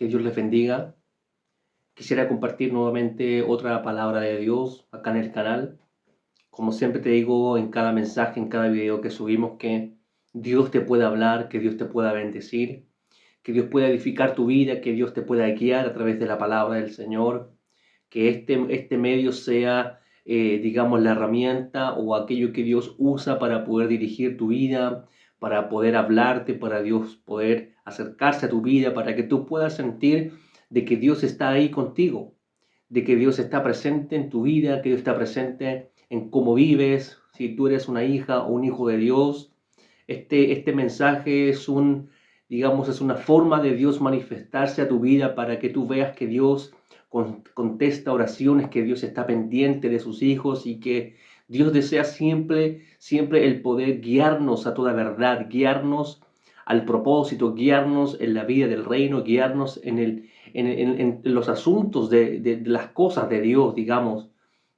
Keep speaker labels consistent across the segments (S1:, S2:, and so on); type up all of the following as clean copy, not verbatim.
S1: Dios les bendiga. Quisiera compartir nuevamente otra palabra de Dios acá en el canal. Como siempre te digo en cada mensaje, en cada video que subimos, que Dios te pueda hablar, que Dios te pueda bendecir, que Dios pueda edificar tu vida, que Dios te pueda guiar a través de la palabra del Señor, que este medio sea, digamos, la herramienta o aquello que Dios usa para poder dirigir tu vida, para poder hablarte, para Dios poder acercarse a tu vida, para que tú puedas sentir de que Dios está ahí contigo, de que Dios está presente en tu vida, que Dios está presente en cómo vives, si tú eres una hija o un hijo de Dios. Este mensaje es digamos, es una forma de Dios manifestarse a tu vida para que tú veas que Dios contesta oraciones, que Dios está pendiente de sus hijos y que Dios desea siempre, siempre el poder guiarnos a toda verdad, guiarnos al propósito, guiarnos en la vida del reino, guiarnos en los asuntos de las cosas de Dios, digamos.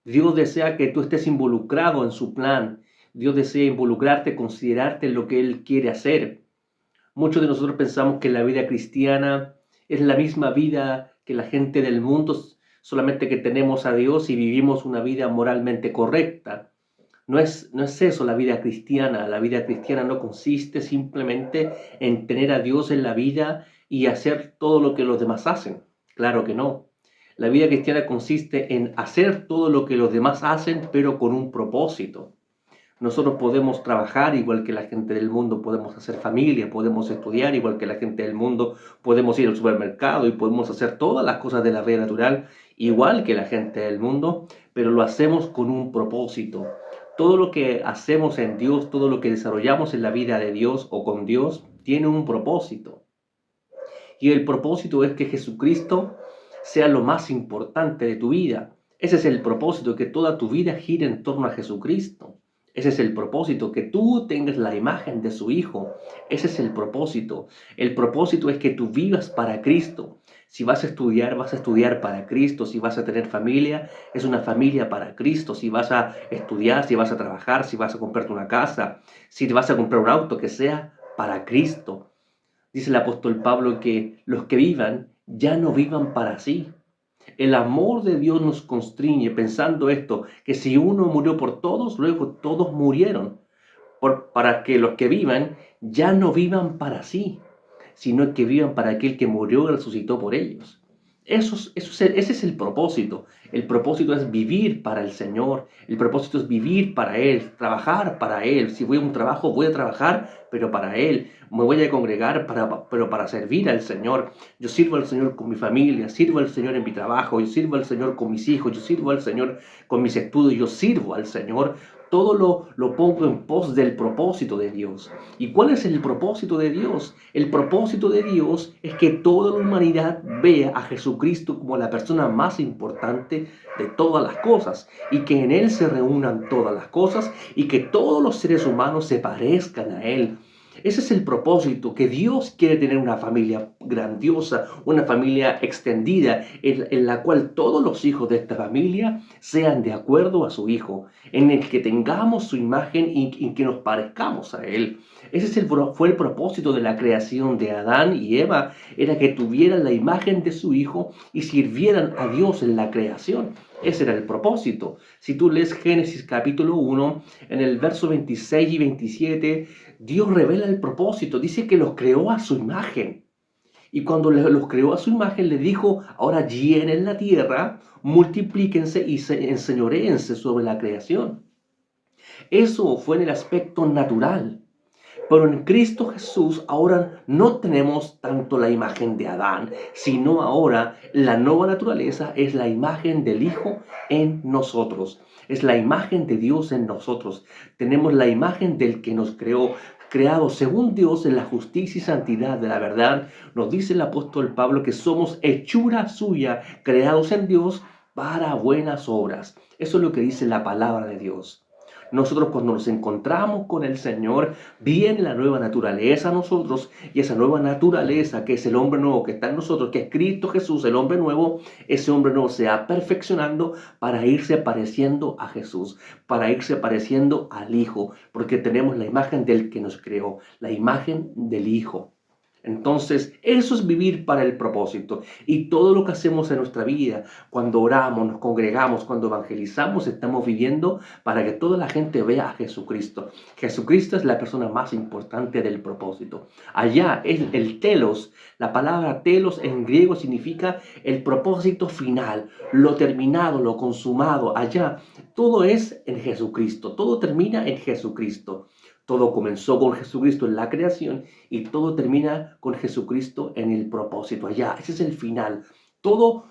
S1: Dios desea que tú estés involucrado en su plan. Dios desea involucrarte, considerarte en lo que Él quiere hacer. Muchos de nosotros pensamos que la vida cristiana es la misma vida que la gente del mundo, solamente que tenemos a Dios y vivimos una vida moralmente correcta. No es eso la vida cristiana. La vida cristiana no consiste simplemente en tener a Dios en la vida y hacer todo lo que los demás hacen. Claro que no. La vida cristiana consiste en hacer todo lo que los demás hacen, pero con un propósito. Nosotros podemos trabajar igual que la gente del mundo, podemos hacer familia, podemos estudiar igual que la gente del mundo, podemos ir al supermercado y podemos hacer todas las cosas de la vida natural igual que la gente del mundo, pero lo hacemos con un propósito. Todo lo que hacemos en Dios, todo lo que desarrollamos en la vida de Dios o con Dios, tiene un propósito. Y el propósito es que Jesucristo sea lo más importante de tu vida. Ese es el propósito, que toda tu vida gire en torno a Jesucristo. Ese es el propósito, que tú tengas la imagen de su Hijo. Ese es el propósito. El propósito es que tú vivas para Cristo. Si vas a estudiar para Cristo. Si vas a tener familia, es una familia para Cristo. Si vas a estudiar, si vas a trabajar, si vas a comprarte una casa, si te vas a comprar un auto, que sea para Cristo. Dice el apóstol Pablo que los que vivan ya no vivan para sí. El amor de Dios nos constriñe pensando esto, que si uno murió por todos, luego todos murieron, para que los que vivan ya no vivan para sí, sino que vivan para aquel que murió y resucitó por ellos. Ese es el propósito. El propósito es vivir para el Señor. El propósito es vivir para Él, trabajar para Él. Si voy a un trabajo, voy a trabajar, pero para Él. Me voy a congregar, pero para servir al Señor. Yo sirvo al Señor con mi familia, sirvo al Señor en mi trabajo, yo sirvo al Señor con mis hijos, yo sirvo al Señor con mis estudios, yo sirvo al Señor. Todo lo pongo en pos del propósito de Dios. ¿Y cuál es el propósito de Dios? El propósito de Dios es que toda la humanidad vea a Jesucristo como la persona más importante de todas las cosas y que en Él se reúnan todas las cosas y que todos los seres humanos se parezcan a Él. Ese es el propósito, que Dios quiere tener una familia grandiosa, una familia extendida, en la cual todos los hijos de esta familia sean de acuerdo a su Hijo, en el que tengamos su imagen y que nos parezcamos a Él. Fue el propósito de la creación de Adán y Eva, era que tuvieran la imagen de su Hijo y sirvieran a Dios en la creación. Ese era el propósito. Si tú lees Génesis capítulo 1, en el verso 26 y 27, Dios revela el propósito. Dice que los creó a su imagen. Y cuando los creó a su imagen, le dijo: ahora llenen la tierra, multiplíquense y enseñoréense sobre la creación. Eso fue en el aspecto natural. Pero en Cristo Jesús ahora no tenemos tanto la imagen de Adán, sino ahora la nueva naturaleza es la imagen del Hijo en nosotros. Es la imagen de Dios en nosotros. Tenemos la imagen del que nos creó, creado según Dios en la justicia y santidad de la verdad. Nos dice el apóstol Pablo que somos hechura suya, creados en Dios para buenas obras. Eso es lo que dice la palabra de Dios. Nosotros, cuando nos encontramos con el Señor, viene la nueva naturaleza a nosotros, y esa nueva naturaleza, que es el hombre nuevo que está en nosotros, que es Cristo Jesús, el hombre nuevo, ese hombre nuevo se va perfeccionando para irse pareciendo a Jesús, para irse pareciendo al Hijo, porque tenemos la imagen del que nos creó, la imagen del Hijo. Entonces, eso es vivir para el propósito. Y todo lo que hacemos en nuestra vida, cuando oramos, nos congregamos, cuando evangelizamos, estamos viviendo para que toda la gente vea a Jesucristo. Jesucristo es la persona más importante del propósito. Allá es el telos. La palabra telos en griego significa el propósito final, lo terminado, lo consumado. Allá todo es en Jesucristo. Todo termina en Jesucristo. Todo comenzó con Jesucristo en la creación y todo termina con Jesucristo en el propósito allá. Ese es el final. Todos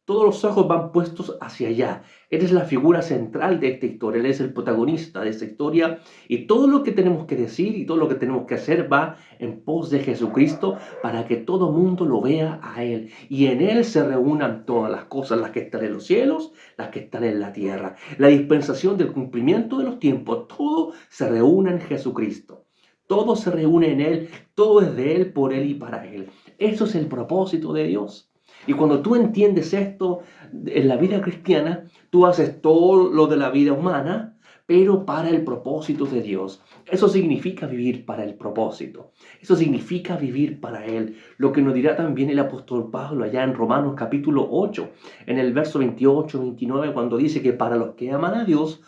S1: los ojos van puestos hacia allá. Eres la figura central de esta historia. Él es el protagonista de esta historia. Y todo lo que tenemos que decir y todo lo que tenemos que hacer va en pos de Jesucristo para que todo mundo lo vea a Él. Y en Él se reúnan todas las cosas, las que están en los cielos, las que están en la tierra. La dispensación del cumplimiento de los tiempos, todo se reúne en Jesucristo. Todo se reúne en Él, todo es de Él, por Él y para Él. Eso es el propósito de Dios. Y cuando tú entiendes esto en la vida cristiana, tú haces todo lo de la vida humana, pero para el propósito de Dios. Eso significa vivir para el propósito. Eso significa vivir para Él. Lo que nos dirá también el apóstol Pablo allá en Romanos capítulo 8, en el verso 28-29, cuando dice que para los que aman a Dios,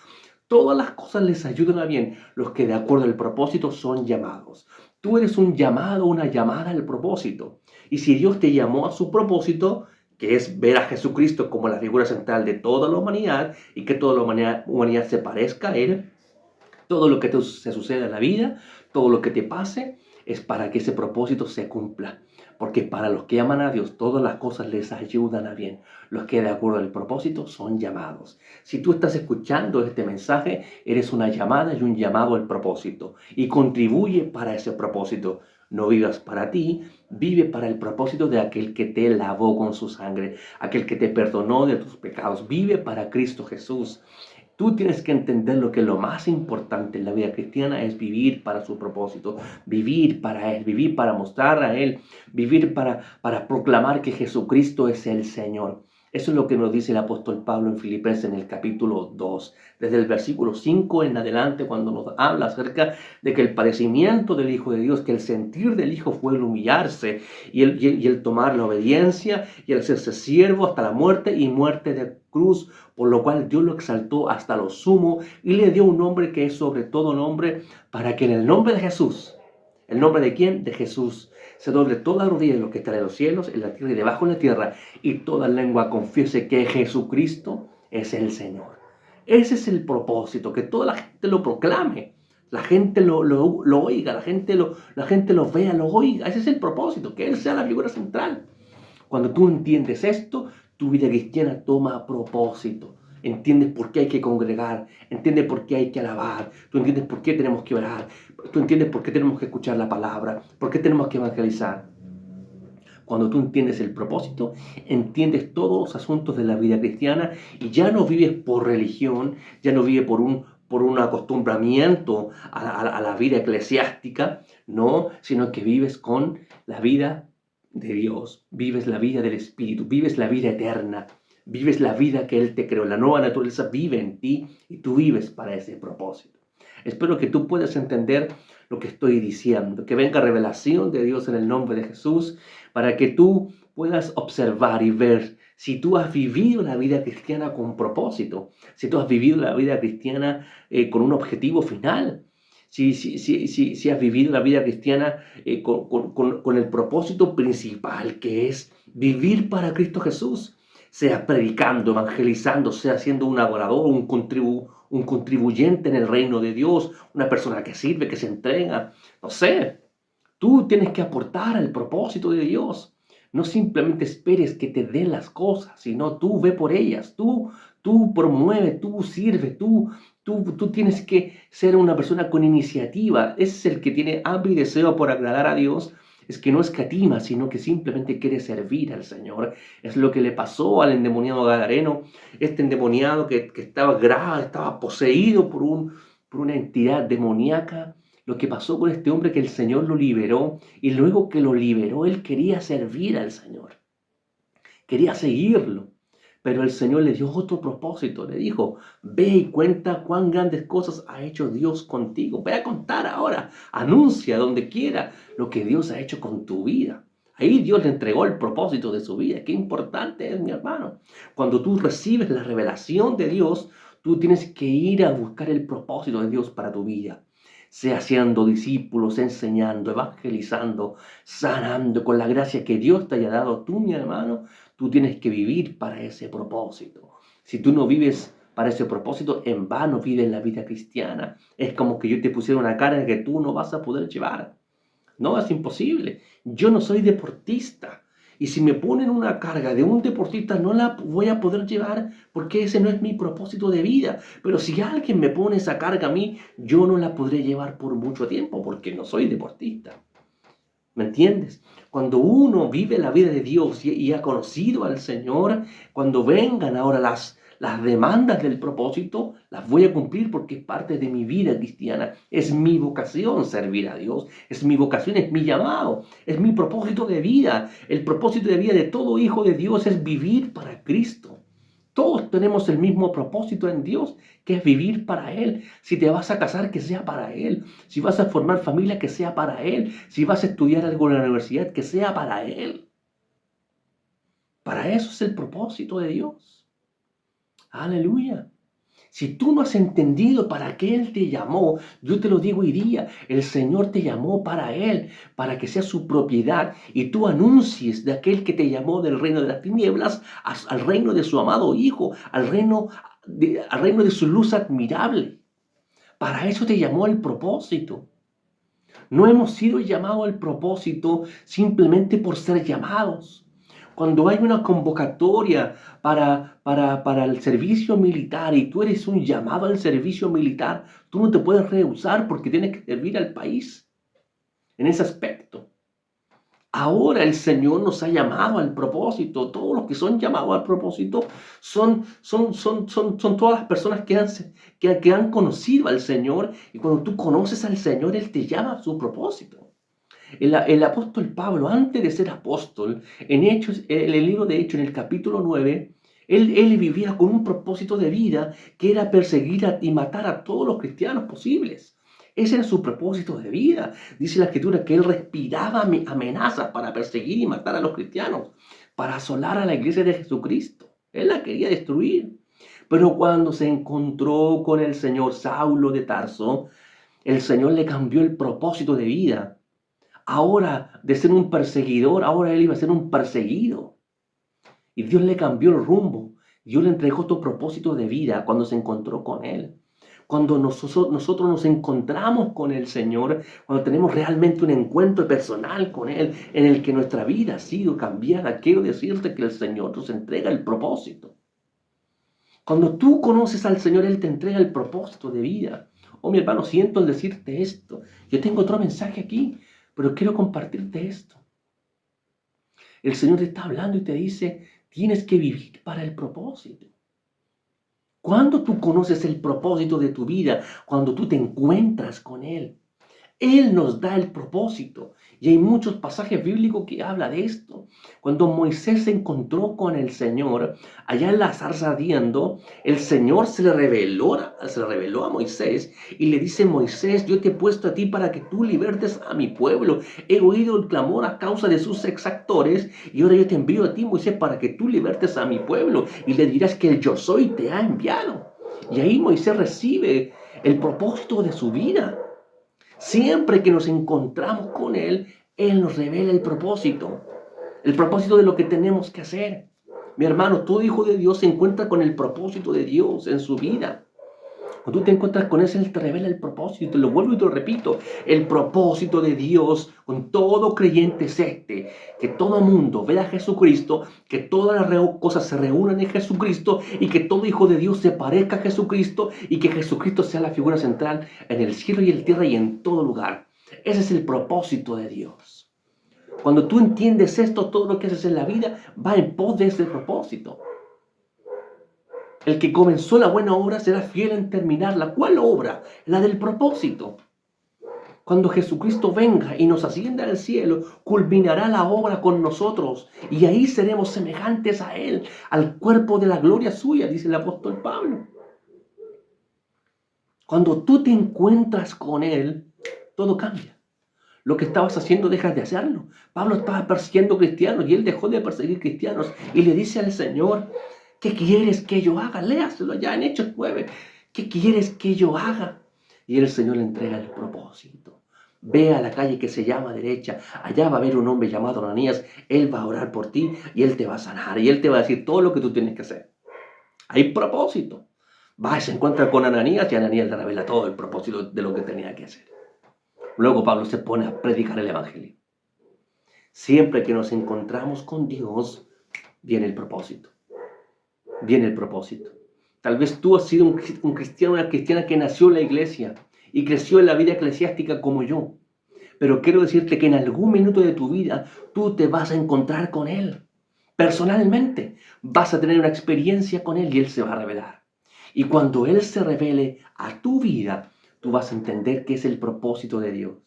S1: todas las cosas les ayudan a bien, los que de acuerdo al propósito son llamados. Tú eres un llamado, una llamada al propósito. Y si Dios te llamó a su propósito, que es ver a Jesucristo como la figura central de toda la humanidad y que toda la humanidad se parezca a Él, todo lo que se suceda en la vida, todo lo que te pase, es para que ese propósito se cumpla. Porque para los que aman a Dios, todas las cosas les ayudan a bien. Los que de acuerdo al propósito son llamados. Si tú estás escuchando este mensaje, eres una llamada y un llamado al propósito. Y contribuye para ese propósito. No vivas para ti, vive para el propósito de aquel que te lavó con su sangre, aquel que te perdonó de tus pecados. Vive para Cristo Jesús. Tú tienes que entender lo que lo más importante en la vida cristiana es vivir para su propósito, vivir para Él, vivir para mostrar a Él, vivir para proclamar que Jesucristo es el Señor. Eso es lo que nos dice el apóstol Pablo en Filipenses en el capítulo 2, desde el versículo 5 en adelante, cuando nos habla acerca de que el padecimiento del Hijo de Dios, que el sentir del Hijo fue el humillarse y el tomar la obediencia y el hacerse siervo hasta la muerte y muerte de cruz, por lo cual Dios lo exaltó hasta lo sumo y le dio un nombre que es sobre todo nombre, para que en el nombre de Jesús, ¿el nombre de quién? De Jesús, se doble toda rodilla de lo que está en los cielos, en la tierra y debajo de la tierra, y toda lengua confiese que Jesucristo es el Señor. Ese es el propósito, que toda la gente lo proclame, la gente lo oiga, la gente lo vea, lo oiga. Ese es el propósito, que Él sea la figura central. Cuando tú entiendes esto, tu vida cristiana toma propósito. Entiendes por qué hay que congregar, entiendes por qué hay que alabar, tú entiendes por qué tenemos que orar, tú entiendes por qué tenemos que escuchar la palabra, por qué tenemos que evangelizar. Cuando tú entiendes el propósito, entiendes todos los asuntos de la vida cristiana y ya no vives por religión, ya no vives por un acostumbramiento a la vida eclesiástica, no, sino que vives con la vida de Dios, vives la vida del Espíritu, vives la vida eterna, vives la vida que Él te creó. La nueva naturaleza vive en ti y tú vives para ese propósito. Espero que tú puedas entender lo que estoy diciendo, que venga revelación de Dios en el nombre de Jesús, para que tú puedas observar y ver si tú has vivido la vida cristiana con propósito, si tú has vivido la vida cristiana con un objetivo final, si has vivido la vida cristiana con el propósito principal, que es vivir para Cristo Jesús, sea predicando, evangelizando, sea siendo un adorador, un contribuyente en el reino de Dios, una persona que sirve, que se entrega, no sé. Tú tienes que aportar al propósito de Dios. No simplemente esperes que te den las cosas, sino tú ve por ellas, tú promueve, tú sirve, tú tienes que ser una persona con iniciativa. Ese es el que tiene hambre y deseo por agradar a Dios, es que no escatima, sino que simplemente quiere servir al Señor. Es lo que le pasó al endemoniado gadareno, este endemoniado que estaba grave, estaba poseído por una entidad demoníaca. Lo que pasó con este hombre, que el Señor lo liberó, y luego que lo liberó, él quería servir al Señor, quería seguirlo. Pero el Señor le dio otro propósito. Le dijo, ve y cuenta cuán grandes cosas ha hecho Dios contigo. Ve a contar ahora. Anuncia donde quiera lo que Dios ha hecho con tu vida. Ahí Dios le entregó el propósito de su vida. Qué importante es, mi hermano. Cuando tú recibes la revelación de Dios, tú tienes que ir a buscar el propósito de Dios para tu vida. Sea haciendo discípulos, enseñando, evangelizando, sanando con la gracia que Dios te haya dado. Tú, mi hermano, tú tienes que vivir para ese propósito. Si tú no vives para ese propósito, en vano vives la vida cristiana. Es como que yo te pusiera una carga que tú no vas a poder llevar. No, es imposible. Yo no soy deportista. Y si me ponen una carga de un deportista, no la voy a poder llevar porque ese no es mi propósito de vida. Pero si alguien me pone esa carga a mí, yo no la podré llevar por mucho tiempo porque no soy deportista. ¿Me entiendes? Cuando uno vive la vida de Dios y ha conocido al Señor, cuando vengan ahora las demandas del propósito, las voy a cumplir porque es parte de mi vida cristiana. Es mi vocación servir a Dios. Es mi vocación, es mi llamado, es mi propósito de vida. El propósito de vida de todo hijo de Dios es vivir para Cristo. Todos tenemos el mismo propósito en Dios, que es vivir para Él. Si te vas a casar, que sea para Él. Si vas a formar familia, que sea para Él. Si vas a estudiar algo en la universidad, que sea para Él. Para eso es el propósito de Dios. Aleluya. Si tú no has entendido para qué Él te llamó, yo te lo digo hoy día, el Señor te llamó para Él, para que sea su propiedad y tú anuncies de aquel que te llamó del reino de las tinieblas al reino de su amado Hijo, al reino de su luz admirable. Para eso te llamó el propósito. No hemos sido llamados al propósito simplemente por ser llamados. Cuando hay una convocatoria para el servicio militar y tú eres un llamado al servicio militar, tú no te puedes rehusar porque tienes que servir al país en ese aspecto. Ahora el Señor nos ha llamado al propósito. Todos los que son llamados al propósito son todas las personas que han conocido al Señor. Y cuando tú conoces al Señor, Él te llama a su propósito. El apóstol Pablo, antes de ser apóstol, en el libro de Hechos, en el capítulo 9, él vivía con un propósito de vida que era perseguir y matar a todos los cristianos posibles. Ese era su propósito de vida. Dice la Escritura que él respiraba amenazas para perseguir y matar a los cristianos, para asolar a la iglesia de Jesucristo. Él la quería destruir. Pero cuando se encontró con el Señor Saulo de Tarso, el Señor le cambió el propósito de vida. Ahora, de ser un perseguidor, ahora él iba a ser un perseguido. Y Dios le cambió el rumbo. Dios le entregó otro propósito de vida cuando se encontró con Él. Cuando nosotros nos encontramos con el Señor, cuando tenemos realmente un encuentro personal con Él, en el que nuestra vida ha sido cambiada, quiero decirte que el Señor nos entrega el propósito. Cuando tú conoces al Señor, Él te entrega el propósito de vida. Oh, mi hermano, siento al decirte esto. Yo tengo otro mensaje aquí, pero quiero compartirte esto. El Señor te está hablando y te dice, tienes que vivir para el propósito. Cuando tú conoces el propósito de tu vida, cuando tú te encuentras con Él, Él nos da el propósito. Y hay muchos pasajes bíblicos que hablan de esto. Cuando Moisés se encontró con el Señor, allá en la zarza ardiendo, el Señor se le reveló a Moisés y le dice, Moisés, yo te he puesto a ti para que tú libertes a mi pueblo. He oído el clamor a causa de sus exactores y ahora yo te envío a ti, Moisés, para que tú libertes a mi pueblo. Y le dirás que el yo soy te ha enviado. Y ahí Moisés recibe el propósito de su vida. Siempre que nos encontramos con Él, Él nos revela el propósito de lo que tenemos que hacer. Mi hermano, todo hijo de Dios se encuentra con el propósito de Dios en su vida. Cuando tú te encuentras con Él te revela el propósito. Te lo vuelvo y te lo repito. El propósito de Dios con todo creyente es este. Que todo mundo vea a Jesucristo, que todas las cosas se reúnan en Jesucristo y que todo hijo de Dios se parezca a Jesucristo y que Jesucristo sea la figura central en el cielo y en la tierra y en todo lugar. Ese es el propósito de Dios. Cuando tú entiendes esto, todo lo que haces en la vida va en pos de ese propósito. El que comenzó la buena obra será fiel en terminarla. ¿Cuál obra? La del propósito. Cuando Jesucristo venga y nos ascienda al cielo, culminará la obra con nosotros y ahí seremos semejantes a Él, al cuerpo de la gloria suya, dice el apóstol Pablo. Cuando tú te encuentras con Él, todo cambia. Lo que estabas haciendo dejas de hacerlo. Pablo estaba persiguiendo cristianos y él dejó de perseguir cristianos y le dice al Señor, ¿qué quieres que yo haga? Léaselo ya en Hechos 9. ¿Qué quieres que yo haga? Y el Señor le entrega el propósito. Ve a la calle que se llama derecha. Allá va a haber un hombre llamado Ananías. Él va a orar por ti y él te va a sanar. Y él te va a decir todo lo que tú tienes que hacer. Hay propósito. Va y se encuentra con Ananías y Ananías le revela todo el propósito de lo que tenía que hacer. Luego Pablo se pone a predicar el Evangelio. Siempre que nos encontramos con Dios, viene el propósito. Viene el propósito. Tal vez tú has sido un cristiano, una cristiana que nació en la iglesia y creció en la vida eclesiástica como yo. Pero quiero decirte que en algún minuto de tu vida tú te vas a encontrar con Él. Personalmente vas a tener una experiencia con Él y Él se va a revelar. Y cuando Él se revele a tu vida, tú vas a entender qué es el propósito de Dios.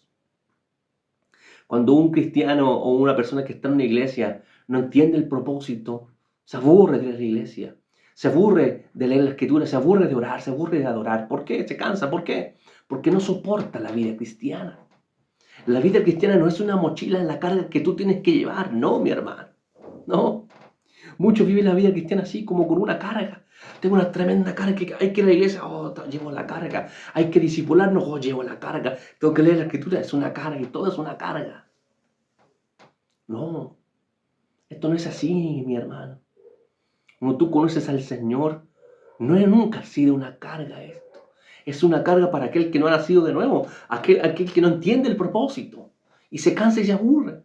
S1: Cuando un cristiano o una persona que está en una iglesia no entiende el propósito, se aburre de la iglesia, se aburre de leer la escritura, se aburre de orar, se aburre de adorar. ¿Por qué? Se cansa. ¿Por qué? Porque no soporta la vida cristiana. La vida cristiana no es una mochila en la carga que tú tienes que llevar. No, mi hermano. No. Muchos viven la vida cristiana así, como con una carga. Tengo una tremenda carga, que hay que ir a la iglesia, oh, llevo la carga. Hay que disipularnos, oh, llevo la carga. Tengo que leer la escritura, es una carga y todo es una carga. No, esto no es así, mi hermano. Cuando tú conoces al Señor, nunca ha sido una carga esto. Es una carga para aquel que no ha nacido de nuevo, aquel que no entiende el propósito y se cansa y se aburre.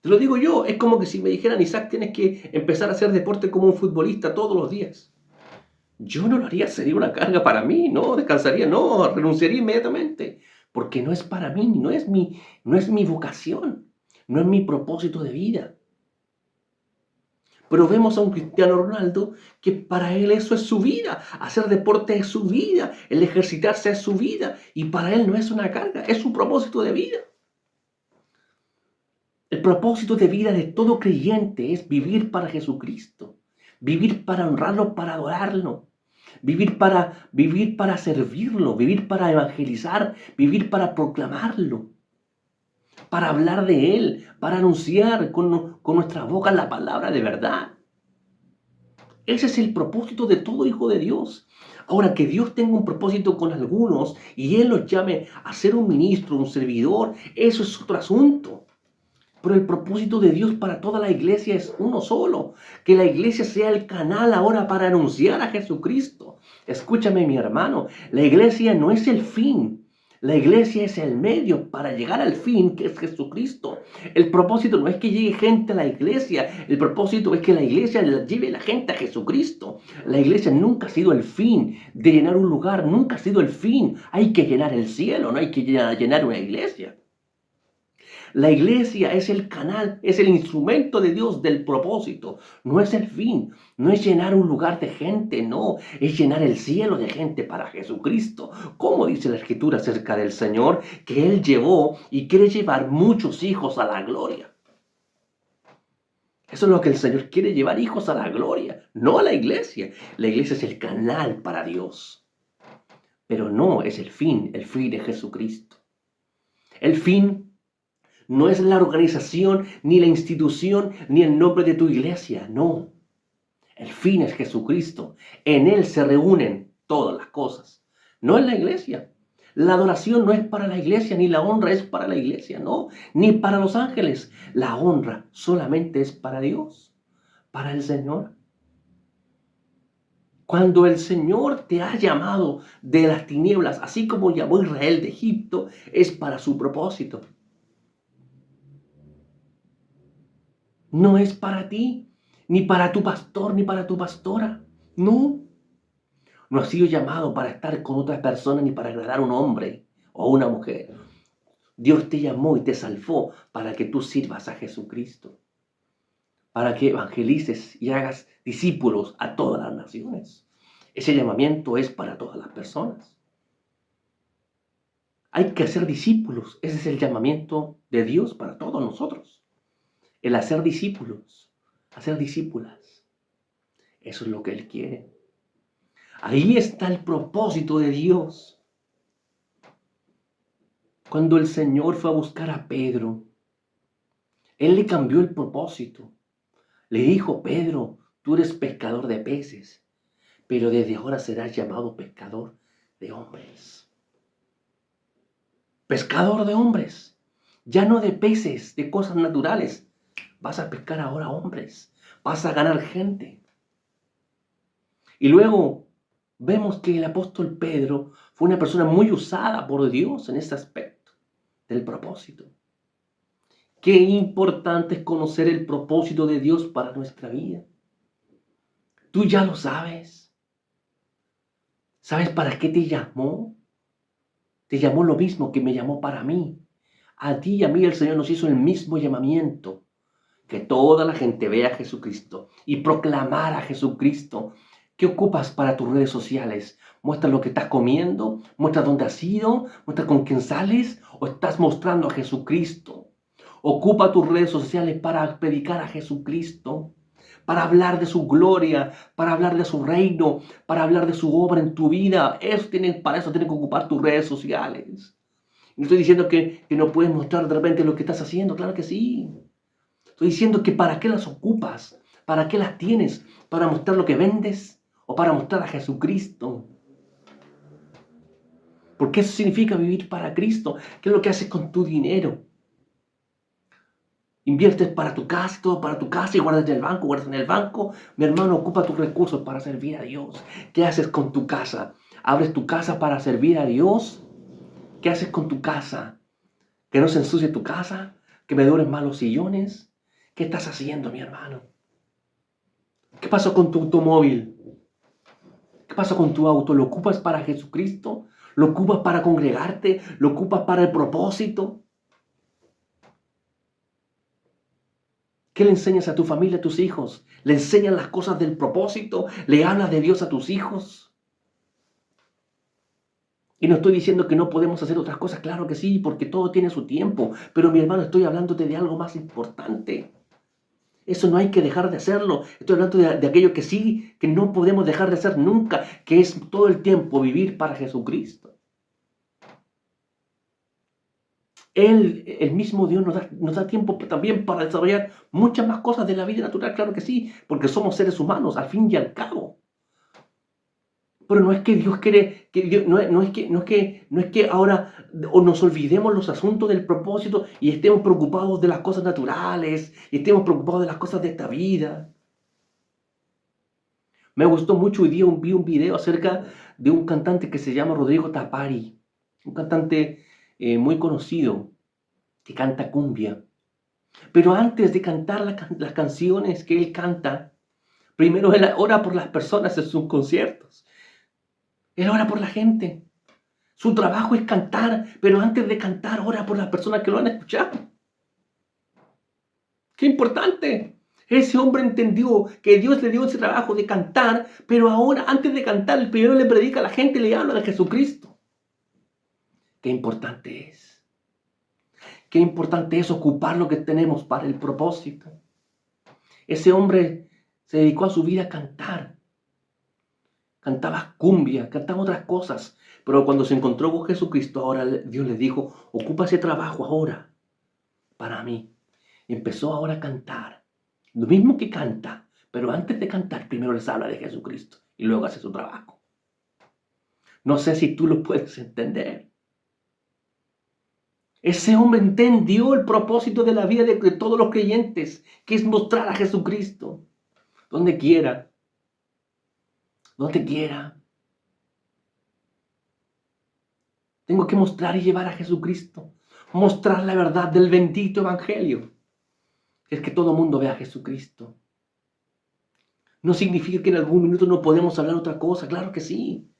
S1: Te lo digo yo, es como que si me dijeran, Isaac, tienes que empezar a hacer deporte como un futbolista todos los días. Yo no lo haría, sería una carga para mí, no, descansaría, no, renunciaría inmediatamente, porque no es para mí, no es mi vocación, no es mi propósito de vida. Pero vemos a un Cristiano Ronaldo que para él eso es su vida, hacer deporte es su vida, el ejercitarse es su vida, y para él no es una carga, es su propósito de vida. El propósito de vida de todo creyente es vivir para Jesucristo, vivir para honrarlo, para adorarlo, vivir para servirlo, vivir para evangelizar, vivir para proclamarlo, para hablar de Él, para anunciar con nuestra boca la palabra de verdad. Ese es el propósito de todo hijo de Dios. Ahora, que Dios tenga un propósito con algunos y Él los llame a ser un ministro, un servidor, eso es otro asunto. Pero el propósito de Dios para toda la iglesia es uno solo. Que la iglesia sea el canal ahora para anunciar a Jesucristo. Escúchame, mi hermano, la iglesia no es el fin. La iglesia es el medio para llegar al fin, que es Jesucristo. El propósito no es que llegue gente a la iglesia. El propósito es que la iglesia lleve a la gente a Jesucristo. La iglesia nunca ha sido el fin de llenar un lugar. Nunca ha sido el fin. Hay que llenar el cielo, no hay que llenar una iglesia. La iglesia es el canal, es el instrumento de Dios del propósito. No es el fin, no es llenar un lugar de gente, no, es llenar el cielo de gente para Jesucristo. Como dice la Escritura acerca del Señor, que Él llevó y quiere llevar muchos hijos a la gloria. Eso es lo que el Señor quiere, llevar hijos a la gloria, no a la iglesia. La iglesia es el canal para Dios, pero no es el fin es Jesucristo. El fin no es la organización, ni la institución, ni el nombre de tu iglesia, no. El fin es Jesucristo. En Él se reúnen todas las cosas, no en la iglesia. La adoración no es para la iglesia, ni la honra es para la iglesia, no, ni para los ángeles. La honra solamente es para Dios, para el Señor. Cuando el Señor te ha llamado de las tinieblas, así como llamó a Israel de Egipto, es para su propósito. No es para ti, ni para tu pastor, ni para tu pastora. No. No has sido llamado para estar con otras personas ni para agradar a un hombre o una mujer. Dios te llamó y te salvó para que tú sirvas a Jesucristo, para que evangelices y hagas discípulos a todas las naciones. Ese llamamiento es para todas las personas. Hay que hacer discípulos. Ese es el llamamiento de Dios para todos nosotros. El hacer discípulos, hacer discípulas. Eso es lo que Él quiere. Ahí está el propósito de Dios. Cuando el Señor fue a buscar a Pedro, Él le cambió el propósito. Le dijo: Pedro, tú eres pescador de peces, pero desde ahora serás llamado pescador de hombres. Pescador de hombres, ya no de peces, de cosas naturales. Vas a pescar ahora hombres, vas a ganar gente. Y luego vemos que el apóstol Pedro fue una persona muy usada por Dios en ese aspecto del propósito. Qué importante es conocer el propósito de Dios para nuestra vida. Tú ya lo sabes. ¿Sabes para qué te llamó? Te llamó lo mismo que me llamó para mí. A ti y a mí el Señor nos hizo el mismo llamamiento. Que toda la gente vea a Jesucristo y proclamar a Jesucristo. ¿Qué ocupas para tus redes sociales? ¿Muestras lo que estás comiendo? ¿Muestras dónde has ido? ¿Muestras con quién sales? ¿O estás mostrando a Jesucristo? Ocupa tus redes sociales para predicar a Jesucristo, para hablar de su gloria, para hablar de su reino, para hablar de su obra en tu vida. Para eso tienes que ocupar tus redes sociales. No estoy diciendo que no puedes mostrar de repente lo que estás haciendo. Claro que sí. Estoy diciendo que ¿para qué las ocupas? ¿Para qué las tienes? ¿Para mostrar lo que vendes? ¿O para mostrar a Jesucristo? Porque eso significa vivir para Cristo. ¿Qué es lo que haces con tu dinero? Inviertes para tu casa, todo para tu casa y guardas en el banco, guardas en el banco. Mi hermano, ocupa tus recursos para servir a Dios. ¿Qué haces con tu casa? ¿Abres tu casa para servir a Dios? ¿Qué haces con tu casa? ¿Que no se ensucie tu casa? ¿Que me duren mal los sillones? ¿Qué estás haciendo, mi hermano? ¿Qué pasó con tu automóvil? ¿Qué pasa con tu auto? ¿Lo ocupas para Jesucristo? ¿Lo ocupas para congregarte? ¿Lo ocupas para el propósito? ¿Qué le enseñas a tu familia, a tus hijos? ¿Le enseñas las cosas del propósito? ¿Le hablas de Dios a tus hijos? Y no estoy diciendo que no podemos hacer otras cosas, claro que sí, porque todo tiene su tiempo. Pero mi hermano, estoy hablándote de algo más importante. Eso no hay que dejar de hacerlo. Estoy hablando de aquello que sí, que no podemos dejar de hacer nunca, que es todo el tiempo vivir para Jesucristo. El mismo Dios nos da tiempo también para desarrollar muchas más cosas de la vida natural, claro que sí, porque somos seres humanos, al fin y al cabo. Pero no es que Dios quiere, no es que ahora o nos olvidemos los asuntos del propósito y estemos preocupados de las cosas naturales y estemos preocupados de las cosas de esta vida. Me gustó mucho, hoy día vi un video acerca de un cantante que se llama Rodrigo Tapari, un cantante muy conocido que canta cumbia. Pero antes de cantar las canciones que él canta, primero él ora por las personas en sus conciertos. Él ora por la gente. Su trabajo es cantar, pero antes de cantar ora por las personas que lo van a escuchar. ¡Qué importante! Ese hombre entendió que Dios le dio ese trabajo de cantar, pero ahora, antes de cantar, el primero le predica a la gente y le habla de Jesucristo. ¡Qué importante es! ¡Qué importante es ocupar lo que tenemos para el propósito! Ese hombre se dedicó a su vida a cantar. Cantaba cumbia, cantaba otras cosas. Pero cuando se encontró con Jesucristo, ahora Dios le dijo: ocupa ese trabajo ahora para mí. Y empezó ahora a cantar. Lo mismo que canta, pero antes de cantar, primero les habla de Jesucristo y luego hace su trabajo. No sé si tú lo puedes entender. Ese hombre entendió el propósito de la vida de todos los creyentes, que es mostrar a Jesucristo donde quiera. Donde quiera. Tengo que mostrar y llevar a Jesucristo. Mostrar la verdad del bendito evangelio. Es que todo el mundo vea a Jesucristo. No significa que en algún minuto no podemos hablar otra cosa. Claro que sí.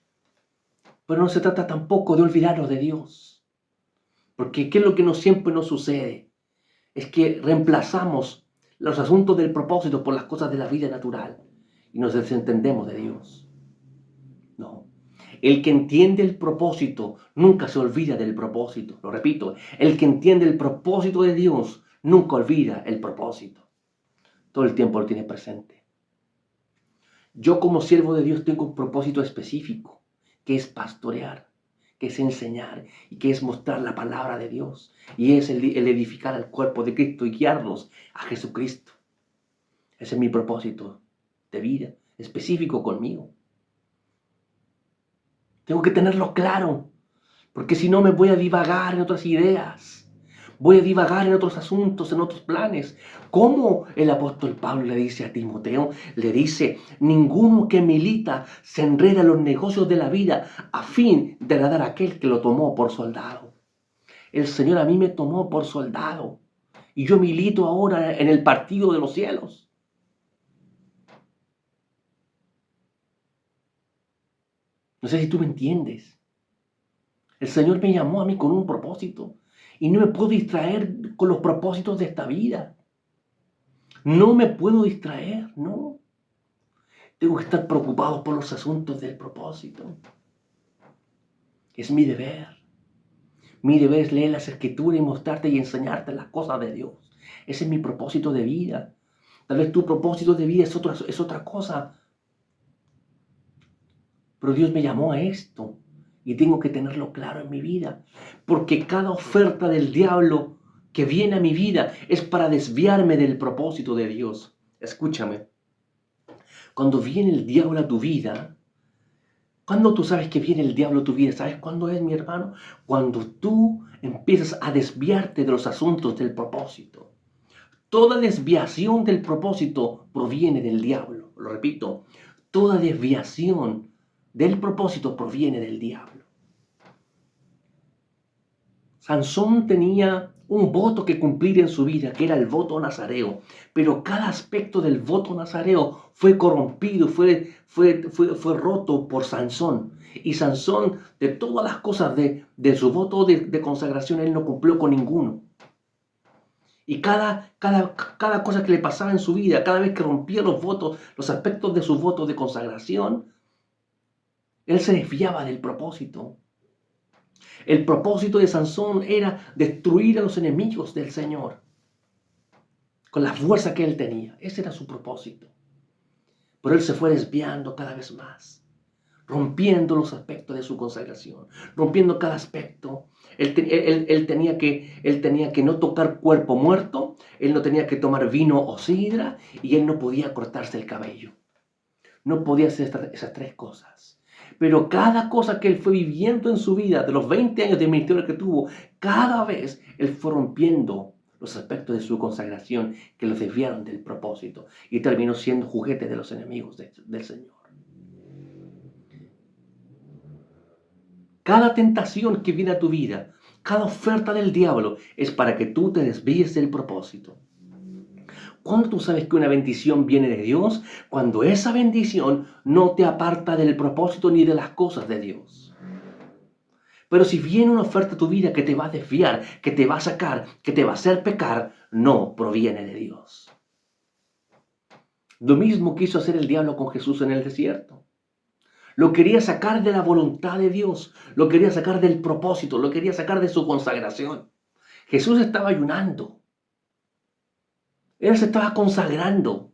S1: Pero no se trata tampoco de olvidarnos de Dios. Porque ¿qué es lo que siempre nos sucede? Es que reemplazamos los asuntos del propósito por las cosas de la vida natural. Y nos desentendemos de Dios. No. El que entiende el propósito nunca se olvida del propósito. Lo repito, el que entiende el propósito de Dios nunca olvida el propósito. Todo el tiempo lo tiene presente. Yo como siervo de Dios tengo un propósito específico, que es pastorear, que es enseñar y que es mostrar la palabra de Dios. Y es el edificar al cuerpo de Cristo y guiarlos a Jesucristo. Ese es mi propósito de vida, específico conmigo. Tengo que tenerlo claro, porque si no me voy a divagar en otras ideas. Voy a divagar en otros asuntos, en otros planes. Como el apóstol Pablo le dice a Timoteo, le dice, ninguno que milita se enreda en los negocios de la vida a fin de agradar a aquel que lo tomó por soldado. El Señor a mí me tomó por soldado y yo milito ahora en el partido de los cielos. No sé si tú me entiendes. El Señor me llamó a mí con un propósito y no me puedo distraer con los propósitos de esta vida. No me puedo distraer, no. Tengo que estar preocupado por los asuntos del propósito. Es mi deber. Mi deber es leer las Escrituras y mostrarte y enseñarte las cosas de Dios. Ese es mi propósito de vida. Tal vez tu propósito de vida es otra cosa. Pero Dios me llamó a esto y tengo que tenerlo claro en mi vida. Porque cada oferta del diablo que viene a mi vida es para desviarme del propósito de Dios. Escúchame. Cuando viene el diablo a tu vida, ¿cuándo tú sabes que viene el diablo a tu vida? ¿Sabes cuándo es, mi hermano? Cuando tú empiezas a desviarte de los asuntos del propósito. Toda desviación del propósito proviene del diablo. Lo repito, toda desviación del propósito proviene del diablo. Sansón tenía un voto que cumplir en su vida, que era el voto nazareo. Pero cada aspecto del voto nazareo fue corrompido, fue roto por Sansón. Y Sansón, de todas las cosas de su voto de consagración, él no cumplió con ninguno. Y cada cosa que le pasaba en su vida, cada vez que rompía los votos, los aspectos de su voto de consagración, él se desviaba del propósito. El propósito de Sansón era destruir a los enemigos del Señor con la fuerza que él tenía. Ese era su propósito. Pero él se fue desviando cada vez más, rompiendo los aspectos de su consagración, rompiendo cada aspecto. Él tenía que no tocar cuerpo muerto, él no tenía que tomar vino o sidra y él no podía cortarse el cabello. No podía hacer esas tres cosas. Pero cada cosa que él fue viviendo en su vida, de los 20 años de ministerio que tuvo, cada vez él fue rompiendo los aspectos de su consagración que los desviaron del propósito y terminó siendo juguete de los enemigos del Señor. Cada tentación que viene a tu vida, cada oferta del diablo es para que tú te desvíes del propósito. ¿Cuándo tú sabes que una bendición viene de Dios? Cuando esa bendición no te aparta del propósito ni de las cosas de Dios. Pero si viene una oferta a tu vida que te va a desviar, que te va a sacar, que te va a hacer pecar, no proviene de Dios. Lo mismo quiso hacer el diablo con Jesús en el desierto. Lo quería sacar de la voluntad de Dios, lo quería sacar del propósito, lo quería sacar de su consagración. Jesús estaba ayunando. Él se estaba consagrando.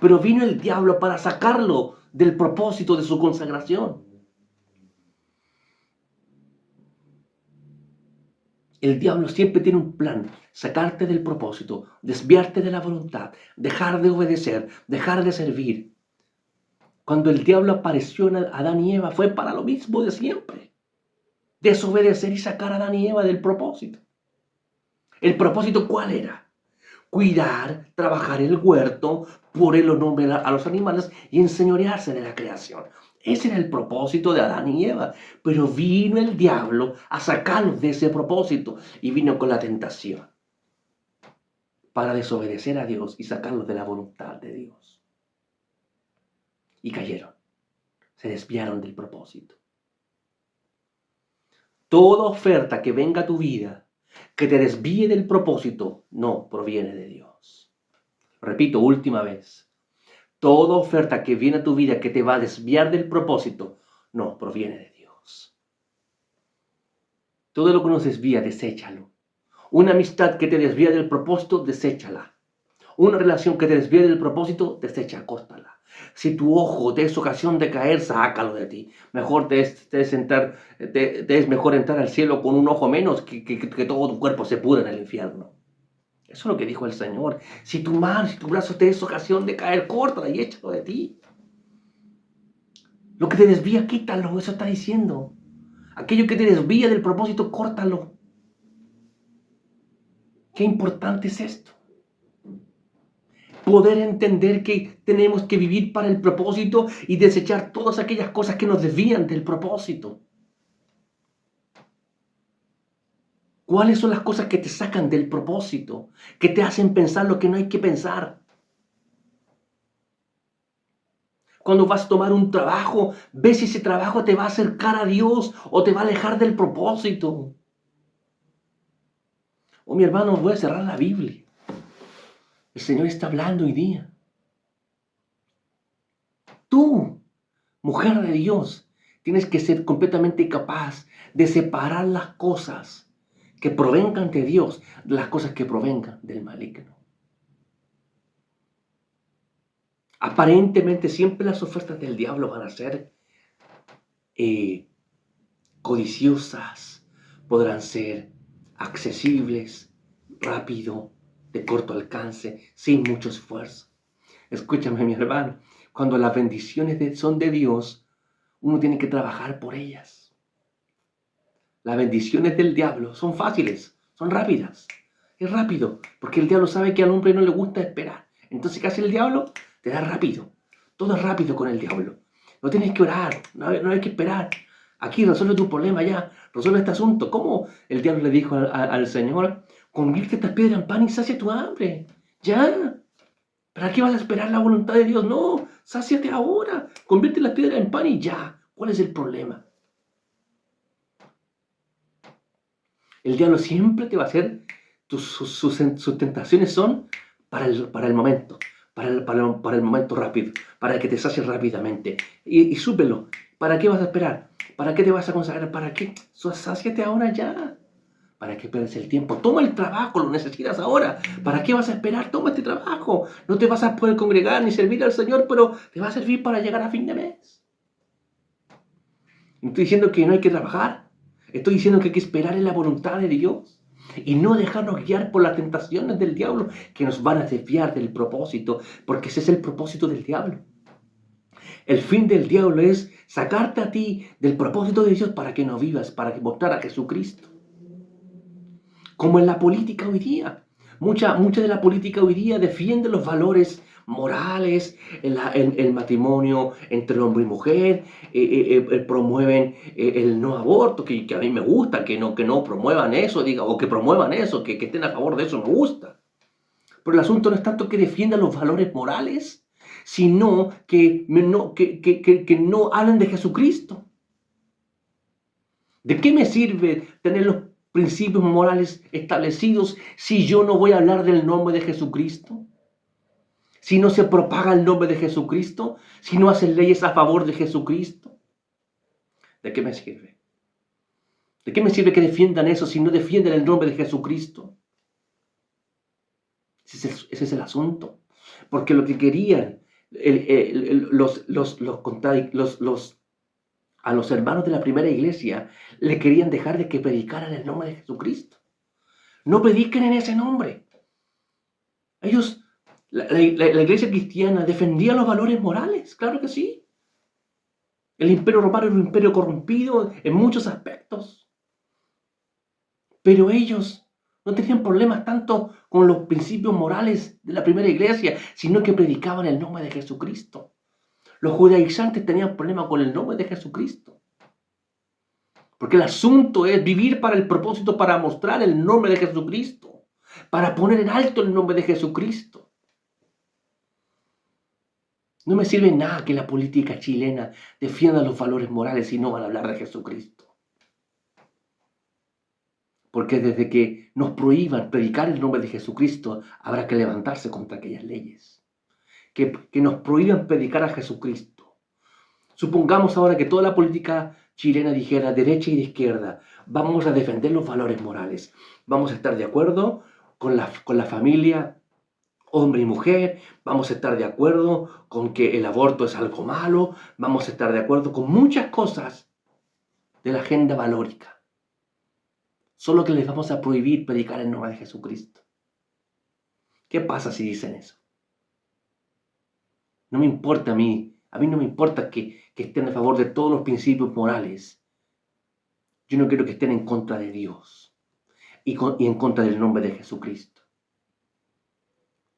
S1: Pero vino el diablo para sacarlo del propósito de su consagración. El diablo siempre tiene un plan, sacarte del propósito, desviarte de la voluntad, dejar de obedecer, dejar de servir. Cuando el diablo apareció en Adán y Eva fue para lo mismo de siempre. Desobedecer y sacar a Adán y Eva del propósito. ¿El propósito cuál era? Cuidar, trabajar el huerto, poner el nombre a los animales y enseñorearse de la creación. Ese era el propósito de Adán y Eva. Pero vino el diablo a sacarlos de ese propósito y vino con la tentación para desobedecer a Dios y sacarlos de la voluntad de Dios. Y cayeron, se desviaron del propósito. Toda oferta que venga a tu vida, que te desvíe del propósito, no proviene de Dios. Repito, última vez. Toda oferta que viene a tu vida que te va a desviar del propósito, No, proviene de Dios. Todo lo que nos desvía, deséchalo. Una amistad que te desvía del propósito, deséchala. Una relación que te desvíe del propósito, desecha, cóstala. Si tu ojo te es ocasión de caer, sácalo de ti. Mejor te es mejor entrar al cielo con un ojo menos que todo tu cuerpo se pudra en el infierno. Eso es lo que dijo el Señor. Si tu mano, si tu brazo te es ocasión de caer, córtala y échalo de ti. Lo que te desvía, quítalo, eso está diciendo. Aquello que te desvía del propósito, córtalo. Qué importante es esto. Poder entender que tenemos que vivir para el propósito y desechar todas aquellas cosas que nos desvían del propósito. ¿Cuáles son las cosas que te sacan del propósito? Que te hacen pensar lo que no hay que pensar. Cuando vas a tomar un trabajo, ves si ese trabajo te va a acercar a Dios o te va a alejar del propósito. Oh, mi hermano, voy a cerrar la Biblia. El Señor está hablando hoy día. Tú, mujer de Dios, tienes que ser completamente capaz de separar las cosas que provengan de Dios de las cosas que provengan del maligno. Aparentemente siempre las ofertas del diablo van a ser codiciosas, podrán ser accesibles, rápido, de corto alcance, sin mucho esfuerzo. Escúchame, mi hermano, cuando las bendiciones son de Dios, uno tiene que trabajar por ellas. Las bendiciones del diablo son fáciles, son rápidas. Es rápido, porque el diablo sabe que al hombre no le gusta esperar. Entonces, ¿qué hace el diablo? Te da rápido. Todo es rápido con el diablo. No tienes que orar, no hay que esperar. Aquí resuelve tu problema ya, resuelve este asunto. ¿Cómo el diablo le dijo al Señor? Convierte estas piedras en pan y sacia tu hambre. Ya. ¿Para qué vas a esperar la voluntad de Dios? No, sáciate ahora. Convierte las piedras en pan y ya. ¿Cuál es el problema? El diablo siempre te va a hacer, sus tentaciones son para el momento, para el momento rápido, para que te sacies rápidamente. Y súpelo. ¿Para qué vas a esperar? ¿Para qué te vas a consagrar? ¿Para qué? Sáciate ahora ya. ¿Para qué pierdes el tiempo? Toma el trabajo, lo necesitas ahora. ¿Para qué vas a esperar? Toma este trabajo. No te vas a poder congregar ni servir al Señor, pero te va a servir para llegar a fin de mes. No estoy diciendo que no hay que trabajar. Estoy diciendo que hay que esperar en la voluntad de Dios y no dejarnos guiar por las tentaciones del diablo que nos van a desviar del propósito, porque ese es el propósito del diablo. El fin del diablo es sacarte a ti del propósito de Dios para que no vivas, para que mostrar a Jesucristo. Como en la política hoy día. Mucha de la política hoy día defiende los valores morales, el matrimonio entre hombre y mujer, promueven el no aborto, que a mí me gusta, que no promuevan eso, o que promuevan eso, que estén a favor de eso, me gusta. Pero el asunto no es tanto que defiendan los valores morales, sino que no hablen de Jesucristo. ¿De qué me sirve tener los principios morales establecidos si yo no voy a hablar del nombre de Jesucristo? Si no se propaga el nombre de Jesucristo, si no hacen leyes a favor de Jesucristo, ¿de qué me sirve? ¿De qué me sirve que defiendan eso si no defienden el nombre de Jesucristo? Ese es el asunto. Porque lo que querían a los hermanos de la primera iglesia, le querían dejar de que predicaran el nombre de Jesucristo. No prediquen en ese nombre. Ellos, la iglesia cristiana defendía los valores morales, claro que sí. El imperio romano era un imperio corrompido en muchos aspectos. Pero ellos no tenían problemas tanto con los principios morales de la primera iglesia, sino que predicaban el nombre de Jesucristo. Los judaizantes tenían problemas con el nombre de Jesucristo. Porque el asunto es vivir para el propósito, para mostrar el nombre de Jesucristo, para poner en alto el nombre de Jesucristo. No me sirve nada que la política chilena defienda los valores morales si no van a hablar de Jesucristo. Porque desde que nos prohíban predicar el nombre de Jesucristo, habrá que levantarse contra aquellas leyes. Que nos prohíban predicar a Jesucristo. Supongamos ahora que toda la política chilena dijera derecha y de izquierda, vamos a defender los valores morales, vamos a estar de acuerdo con la familia, hombre y mujer, vamos a estar de acuerdo con que el aborto es algo malo, vamos a estar de acuerdo con muchas cosas de la agenda valórica. Solo que les vamos a prohibir predicar en nombre de Jesucristo. ¿Qué pasa si dicen eso? No me importa a mí no me importa que estén a favor de todos los principios morales. Yo no quiero que estén en contra de Dios y en contra del nombre de Jesucristo.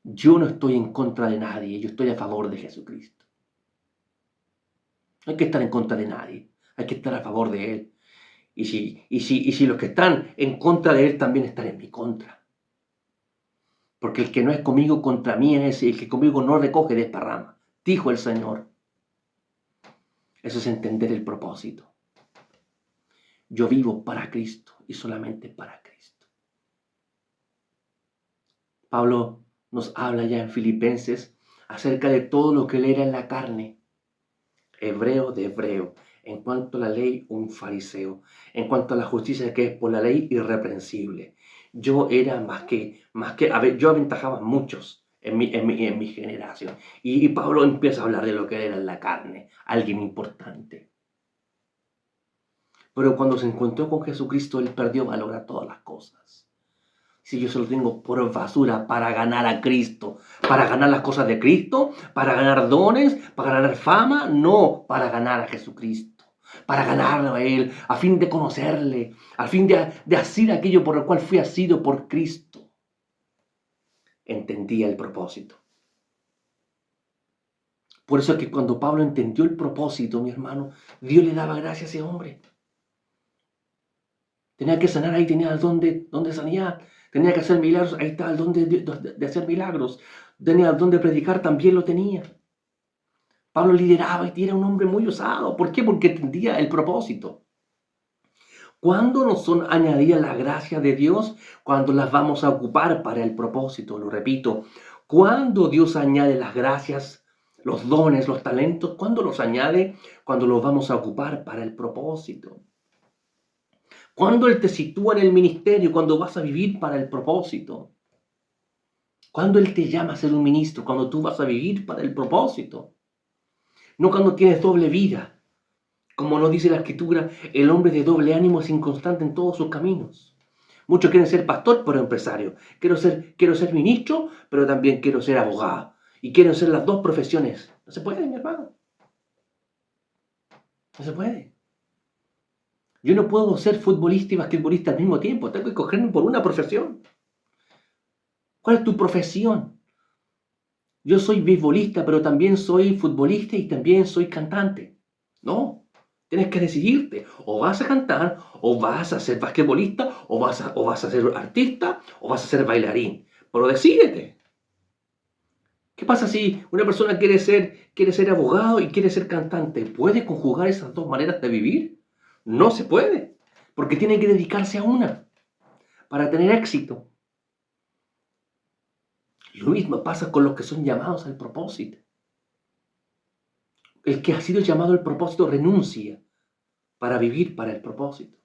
S1: Yo no estoy en contra de nadie, yo estoy a favor de Jesucristo. No hay que estar en contra de nadie, hay que estar a favor de Él. Y si los que están en contra de Él también están en mi contra. Porque el que no es conmigo contra mí es el que conmigo no recoge desparrama, dijo el Señor. Eso es entender el propósito. Yo vivo para Cristo y solamente para Cristo. Pablo nos habla ya en Filipenses acerca de todo lo que él era en la carne. Hebreo de hebreo, en cuanto a la ley, un fariseo, en cuanto a la justicia que es por la ley, irreprensible. Yo era yo aventajaba a muchos en mi generación. Y Pablo empieza a hablar de lo que era en la carne, alguien importante. Pero cuando se encontró con Jesucristo, él perdió valor a todas las cosas. Si yo se lo tengo por basura para ganar a Cristo, para ganar las cosas de Cristo, para ganar dones, para ganar fama, no, para ganar a Jesucristo, para ganarlo a Él, a fin de conocerle, a fin de hacer aquello por lo cual fui asido por Cristo. Entendía el propósito. Por eso es que cuando Pablo entendió el propósito, mi hermano, Dios le daba gracia a ese hombre. Tenía que sanar, ahí tenía el don de sanar. Tenía que hacer milagros, ahí está el don de hacer milagros. Tenía el don de predicar, también lo tenía. Pablo lideraba y era un hombre muy osado. ¿Por qué? Porque entendía el propósito. ¿Cuándo nos son añadidas las gracias de Dios? Cuando las vamos a ocupar para el propósito, lo repito. ¿Cuándo Dios añade las gracias, los dones, los talentos? ¿Cuándo los añade? Cuando los vamos a ocupar para el propósito. Cuando Él te sitúa en el ministerio, cuando vas a vivir para el propósito. Cuando Él te llama a ser un ministro, cuando tú vas a vivir para el propósito. No cuando tienes doble vida. Como nos dice la Escritura, el hombre de doble ánimo es inconstante en todos sus caminos. Muchos quieren ser pastor, pero empresario. Quiero ser ministro, pero también quiero ser abogado. Y quiero ser las dos profesiones. No se puede, mi hermano. No se puede. Yo no puedo ser futbolista y basquetbolista al mismo tiempo. Tengo que escogerme por una profesión. ¿Cuál es tu profesión? Yo soy beisbolista, pero también soy futbolista y también soy cantante. No, tienes que decidirte. O vas a cantar, o vas a ser basquetbolista, o vas a ser artista, o vas a ser bailarín. Pero decídete. ¿Qué pasa si una persona quiere ser abogado y quiere ser cantante? ¿Puede conjugar esas dos maneras de vivir? No se puede, porque tiene que dedicarse a una para tener éxito. Lo mismo pasa con los que son llamados al propósito. El que ha sido llamado al propósito renuncia para vivir para el propósito.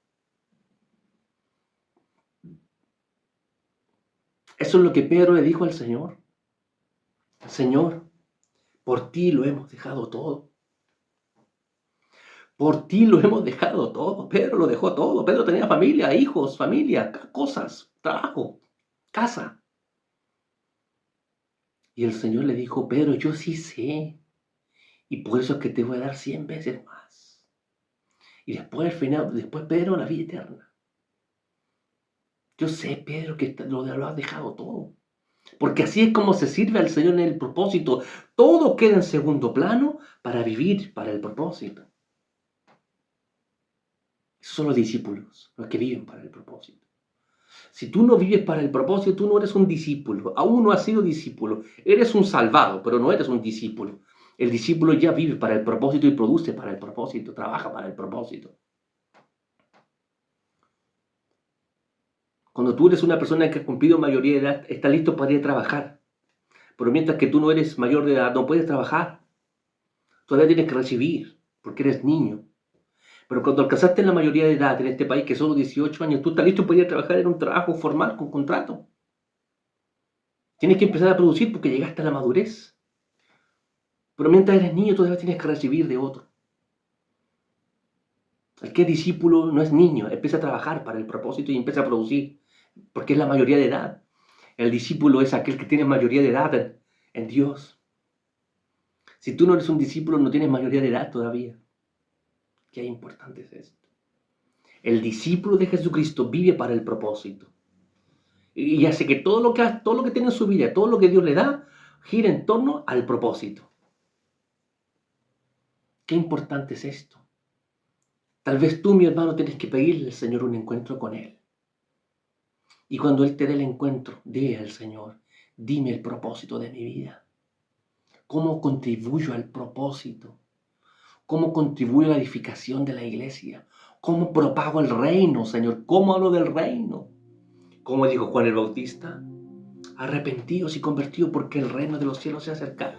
S1: Eso es lo que Pedro le dijo al Señor. Señor, por ti lo hemos dejado todo. Por ti lo hemos dejado todo. Pedro lo dejó todo. Pedro tenía familia, hijos, familia, cosas, trabajo, casa. Y el Señor le dijo, Pedro, yo sí sé. Y por eso es que te voy a dar 100 veces más. Y después Pedro, la vida eterna. Yo sé, Pedro, que lo has dejado todo. Porque así es como se sirve al Señor en el propósito. Todo queda en segundo plano para vivir para el propósito. Esos son los discípulos, los que viven para el propósito. Si tú no vives para el propósito, tú no eres un discípulo. Aún no has sido discípulo. Eres un salvado, pero no eres un discípulo. El discípulo ya vive para el propósito y produce para el propósito, trabaja para el propósito. Cuando tú eres una persona que ha cumplido mayoría de edad, está listo para ir a trabajar. Pero mientras que tú no eres mayor de edad, no puedes trabajar. Todavía tienes que recibir, porque eres niño. Pero cuando alcanzaste la mayoría de edad en este país, que solo 18 años, tú estás listo para ir a trabajar en un trabajo formal con contrato. Tienes que empezar a producir porque llegaste a la madurez. Pero mientras eres niño, todavía tienes que recibir de otro. El que es discípulo no es niño, empieza a trabajar para el propósito y empieza a producir, porque es la mayoría de edad. El discípulo es aquel que tiene mayoría de edad en Dios. Si tú no eres un discípulo, no tienes mayoría de edad todavía. Qué importante es esto. El discípulo de Jesucristo vive para el propósito. Y hace que todo lo que tiene en su vida, todo lo que Dios le da, gira en torno al propósito. Qué importante es esto. Tal vez tú, mi hermano, tienes que pedirle al Señor un encuentro con Él. Y cuando Él te dé el encuentro, dile al Señor, dime el propósito de mi vida. ¿Cómo contribuyo al propósito? ¿Cómo contribuyo a la edificación de la iglesia? ¿Cómo propago el reino, Señor? ¿Cómo hablo del reino? Como dijo Juan el Bautista, arrepentidos y convertidos porque el reino de los cielos se acerca.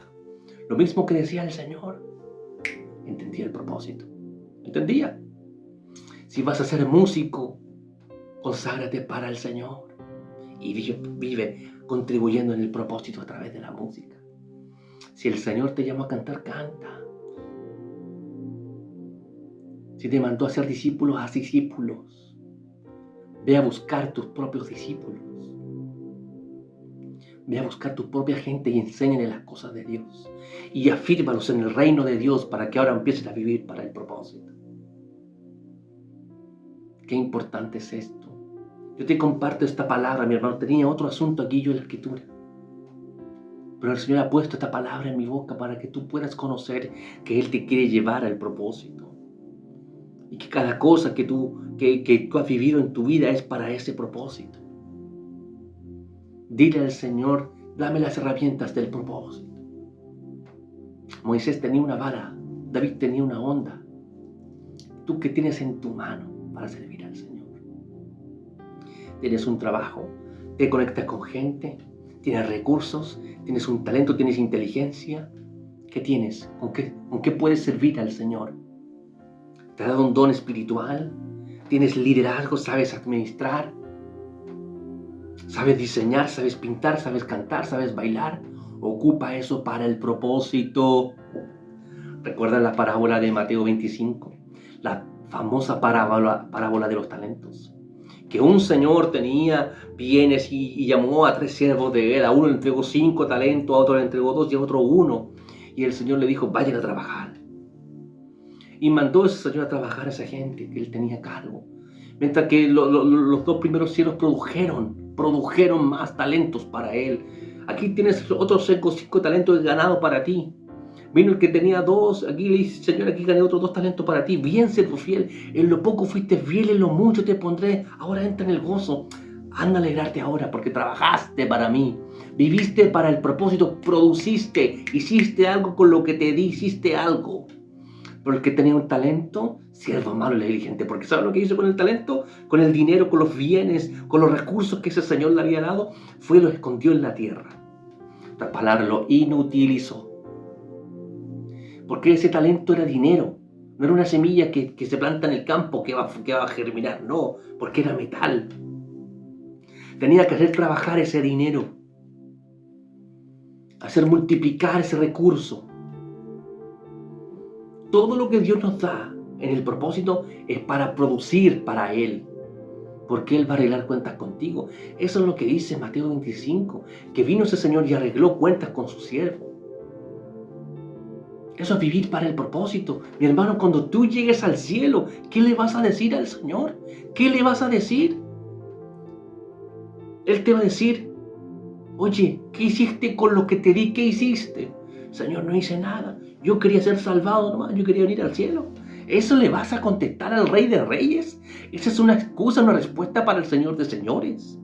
S1: Lo mismo que decía el Señor. Entendía el propósito. Entendía. Si vas a ser músico, conságrate para el Señor y vive contribuyendo en el propósito a través de la música. Si el Señor te llamó a cantar, canta. Si te mandó a ser discípulos, haz discípulos. Ve a buscar tus propios discípulos. Ve a buscar tu propia gente y enséñale las cosas de Dios. Y afírmalos en el reino de Dios para que ahora empiecen a vivir para el propósito. Qué importante es esto. Yo te comparto esta palabra, mi hermano. Tenía otro asunto aquí yo en la escritura. Pero el Señor ha puesto esta palabra en mi boca para que tú puedas conocer que Él te quiere llevar al propósito. Y que cada cosa que tú has vivido en tu vida es para ese propósito. Dile al Señor, dame las herramientas del propósito. Moisés tenía una vara, David tenía una onda. ¿Tú qué tienes en tu mano para servir al Señor? Tienes un trabajo, te conectas con gente, tienes recursos, tienes un talento, tienes inteligencia. ¿Qué tienes? ¿Con qué puedes servir al Señor? ¿Te ha dado un don espiritual? ¿Tienes liderazgo? ¿Sabes administrar? ¿Sabes diseñar? ¿Sabes pintar? ¿Sabes cantar? ¿Sabes bailar? Ocupa eso para el propósito. ¿Recuerdan la parábola de Mateo 25? La famosa parábola de los talentos. Que un señor tenía bienes y llamó a 3 siervos de él. A uno le entregó 5 talentos, a otro le entregó 2 y a otro 1. Y el Señor le dijo, vayan a trabajar. Y mandó ese señor a trabajar a esa gente que él tenía a cargo. Mientras que los 2 primeros siervos produjeron más talentos para él. Aquí tienes otros 5 talentos ganados para ti. Vino el que tenía 2, aquí le dice, Señor, aquí gané otros 2 talentos para ti. Bien, siervo fiel, en lo poco fuiste fiel, en lo mucho te pondré. Ahora entra en el gozo. Anda a alegrarte ahora porque trabajaste para mí. Viviste para el propósito, produciste, hiciste algo con lo que te di, hiciste algo. Pero el que tenía un talento, siervo malo y negligente, porque ¿sabe lo que hizo con el talento? Con el dinero, con los bienes, con los recursos que ese señor le había dado, fue y lo escondió en la tierra. Otra palabra, lo inutilizó. Porque ese talento era dinero, no era una semilla que se planta en el campo que va a germinar, no, porque era metal. Tenía que hacer trabajar ese dinero, hacer multiplicar ese recurso. Todo lo que Dios nos da en el propósito es para producir para Él, porque Él va a arreglar cuentas contigo. Eso es lo que dice Mateo 25, que vino ese Señor y arregló cuentas con su siervo. Eso es vivir para el propósito. Mi hermano, cuando tú llegues al cielo, ¿qué le vas a decir al Señor? ¿Qué le vas a decir? Él te va a decir, oye, ¿qué hiciste con lo que te di? ¿Qué hiciste? Señor, no hice nada. Yo quería ser salvado nomás, yo quería venir al cielo. ¿Eso le vas a contestar al Rey de Reyes? Esa es una excusa, una respuesta para el Señor de Señores.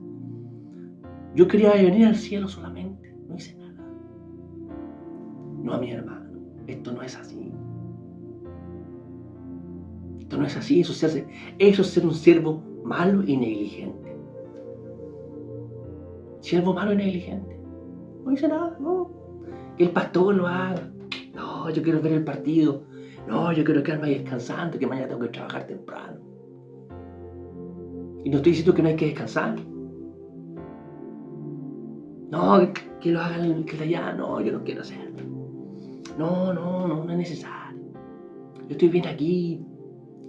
S1: Yo quería venir al cielo solamente, no hice nada. No, mi hermano. Esto no es así. Esto no es así. Eso es ser un siervo malo y negligente. Siervo malo y negligente. No hice nada, no. Que el pastor lo haga. No, yo quiero ver el partido. No, yo quiero quedarme ahí descansando, que mañana tengo que trabajar temprano. Y no estoy diciendo que no hay que descansar. No, que lo hagan que de allá. No, yo no quiero hacerlo. No es necesario. Yo estoy bien aquí.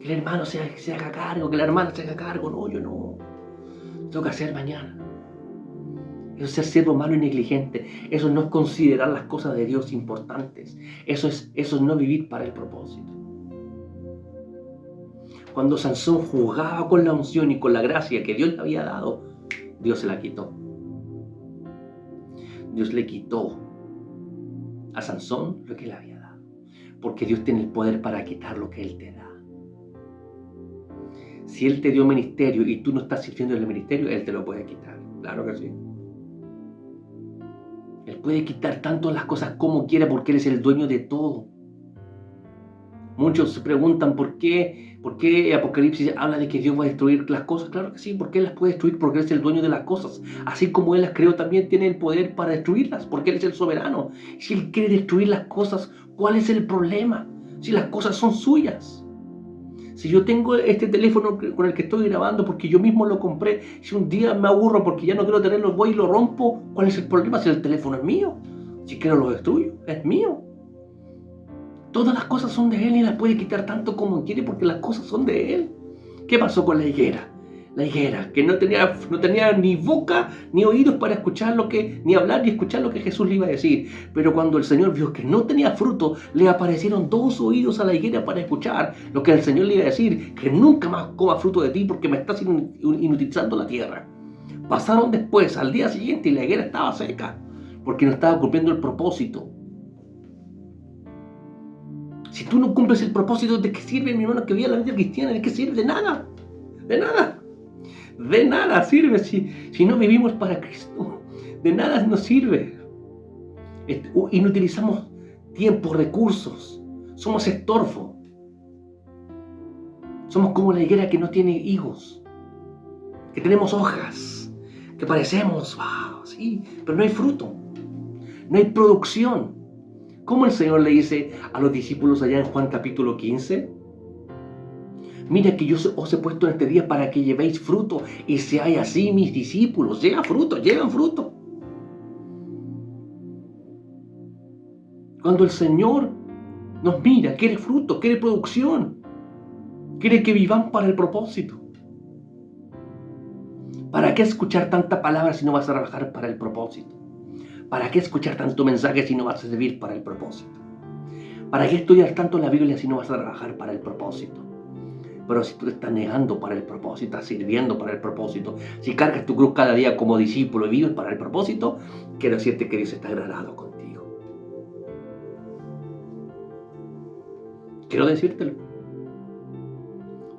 S1: Que el hermano se haga cargo, que la hermana se haga cargo. No, yo no. Tengo que hacer mañana. Eso es ser siervo malo y negligente. Eso no es considerar las cosas de Dios importantes. Eso es no vivir para el propósito. Cuando Sansón jugaba con la unción y con la gracia que Dios le había dado, Dios se la quitó. Dios le quitó a Sansón lo que le había dado. Porque Dios tiene el poder para quitar lo que Él te da. Si Él te dio ministerio y tú no estás sirviendo en el ministerio, Él te lo puede quitar. Claro que sí. Él puede quitar tanto las cosas como quiera porque Él es el dueño de todo. Muchos se preguntan por qué Apocalipsis habla de que Dios va a destruir las cosas. Claro que sí, porque Él las puede destruir porque Él es el dueño de las cosas. Así como Él las creó, también tiene el poder para destruirlas porque Él es el soberano. Si Él quiere destruir las cosas, ¿cuál es el problema? Si las cosas son suyas. Si yo tengo este teléfono con el que estoy grabando porque yo mismo lo compré, si un día me aburro porque ya no quiero tenerlo, voy y lo rompo, ¿cuál es el problema? Si el teléfono es mío, si quiero lo destruyo, es mío. Todas las cosas son de Él y las puede quitar tanto como quiere porque las cosas son de Él. ¿Qué pasó con la higuera? La higuera, que no tenía ni boca ni oídos para escuchar ni hablar ni escuchar lo que Jesús le iba a decir. Pero cuando el Señor vio que no tenía fruto, le aparecieron 2 oídos a la higuera para escuchar lo que el Señor le iba a decir, que nunca más coma fruto de ti porque me estás inutilizando la tierra. Pasaron después, al día siguiente, y la higuera estaba seca, porque no estaba cumpliendo el propósito. Si tú no cumples el propósito, ¿de qué sirve, mi hermano, que viva la vida cristiana? ¿De qué sirve? De nada. De nada. De nada sirve si no vivimos para Cristo. De nada nos sirve. Inutilizamos tiempo, recursos. Somos estorbo. Somos como la higuera que no tiene higos. Que tenemos hojas. Que parecemos, wow, sí, pero no hay fruto. No hay producción. ¿Cómo el Señor le dice a los discípulos allá en Juan capítulo 15? Mira que yo os he puesto en este día para que llevéis fruto y seáis así mis discípulos. Llevan fruto. Cuando el Señor nos mira, quiere fruto, quiere producción. Quiere que vivamos para el propósito. ¿Para qué escuchar tanta palabra si no vas a trabajar para el propósito? ¿Para qué escuchar tanto mensaje si no vas a servir para el propósito? ¿Para qué estudiar tanto la Biblia si no vas a trabajar para el propósito? Pero si tú te estás negando para el propósito, estás sirviendo para el propósito, si cargas tu cruz cada día como discípulo y vives para el propósito, quiero decirte que Dios está agradado contigo. Quiero decírtelo.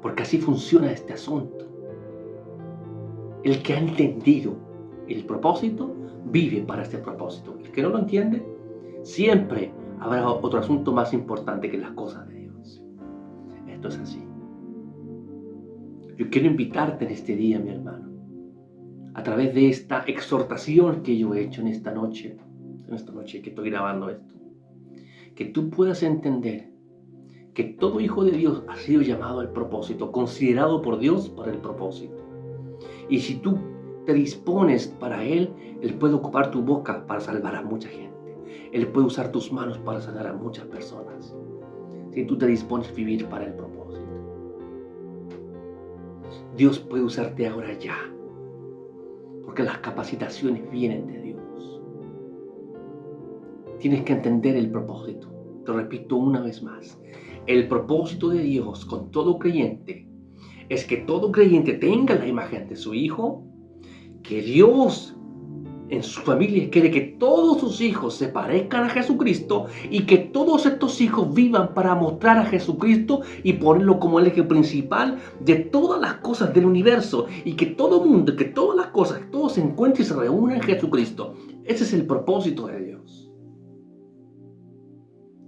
S1: Porque así funciona este asunto. El que ha entendido el propósito, vive para este propósito. El que no lo entiende, siempre habrá otro asunto más importante que las cosas de Dios. Esto es así. Yo quiero invitarte en este día, mi hermano, a través de esta exhortación que yo he hecho en esta noche que estoy grabando esto, que tú puedas entender que todo hijo de Dios ha sido llamado al propósito, considerado por Dios para el propósito. Y si tú te dispones para Él, Él puede ocupar tu boca para salvar a mucha gente. Él puede usar tus manos para sanar a muchas personas. Si tú te dispones a vivir para el propósito. Dios puede usarte ahora ya. Porque las capacitaciones vienen de Dios. Tienes que entender el propósito. Te repito una vez más. El propósito de Dios con todo creyente es que todo creyente tenga la imagen de su Hijo, que Dios en su familia quiere que todos sus hijos se parezcan a Jesucristo y que todos estos hijos vivan para mostrar a Jesucristo y ponerlo como el eje principal de todas las cosas del universo y que todo mundo, que todas las cosas, que todo se encuentre y se reúna en Jesucristo. Ese es el propósito de Dios.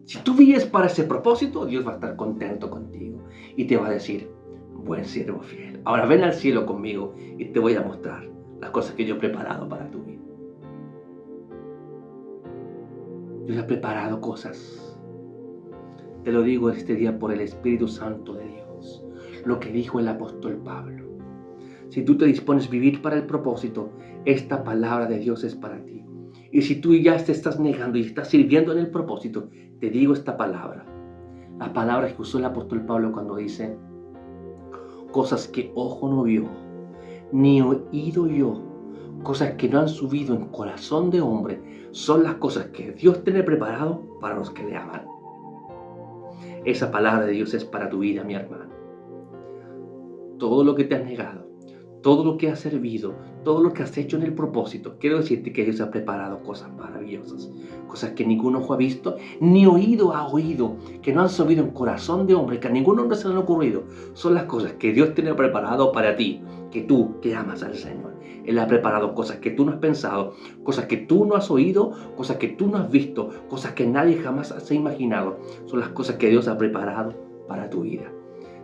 S1: Si tú vives para ese propósito, Dios va a estar contento contigo y te va a decir: buen siervo fiel, ahora ven al cielo conmigo y te voy a mostrar las cosas que yo he preparado para tu vida. Dios ha preparado cosas Te lo digo este día por el Espíritu Santo de Dios. Lo que dijo el apóstol Pablo. Si tú te dispones a vivir para el propósito, esta palabra de Dios es para ti. Y si tú ya te estás negando y estás sirviendo en el propósito, te digo esta palabra. La palabra que usó el apóstol Pablo cuando dice, cosas que ojo no vio, ni oído yo, cosas que no han subido en corazón de hombre, son las cosas que Dios tiene preparado para los que le aman. Esa palabra de Dios es para tu vida, mi hermano. Todo lo que te has negado, todo lo que has servido, todo lo que has hecho en el propósito, quiero decirte que Dios ha preparado cosas maravillosas, cosas que ningún ojo ha visto, ni oído ha oído, que no han subido en corazón de hombre, que a ningún hombre se le han ocurrido. Son las cosas que Dios tiene preparado para ti, que tú que amas al Señor. Él ha preparado cosas que tú no has pensado, cosas que tú no has oído, cosas que tú no has visto, cosas que nadie jamás se ha imaginado. Son las cosas que Dios ha preparado para tu vida.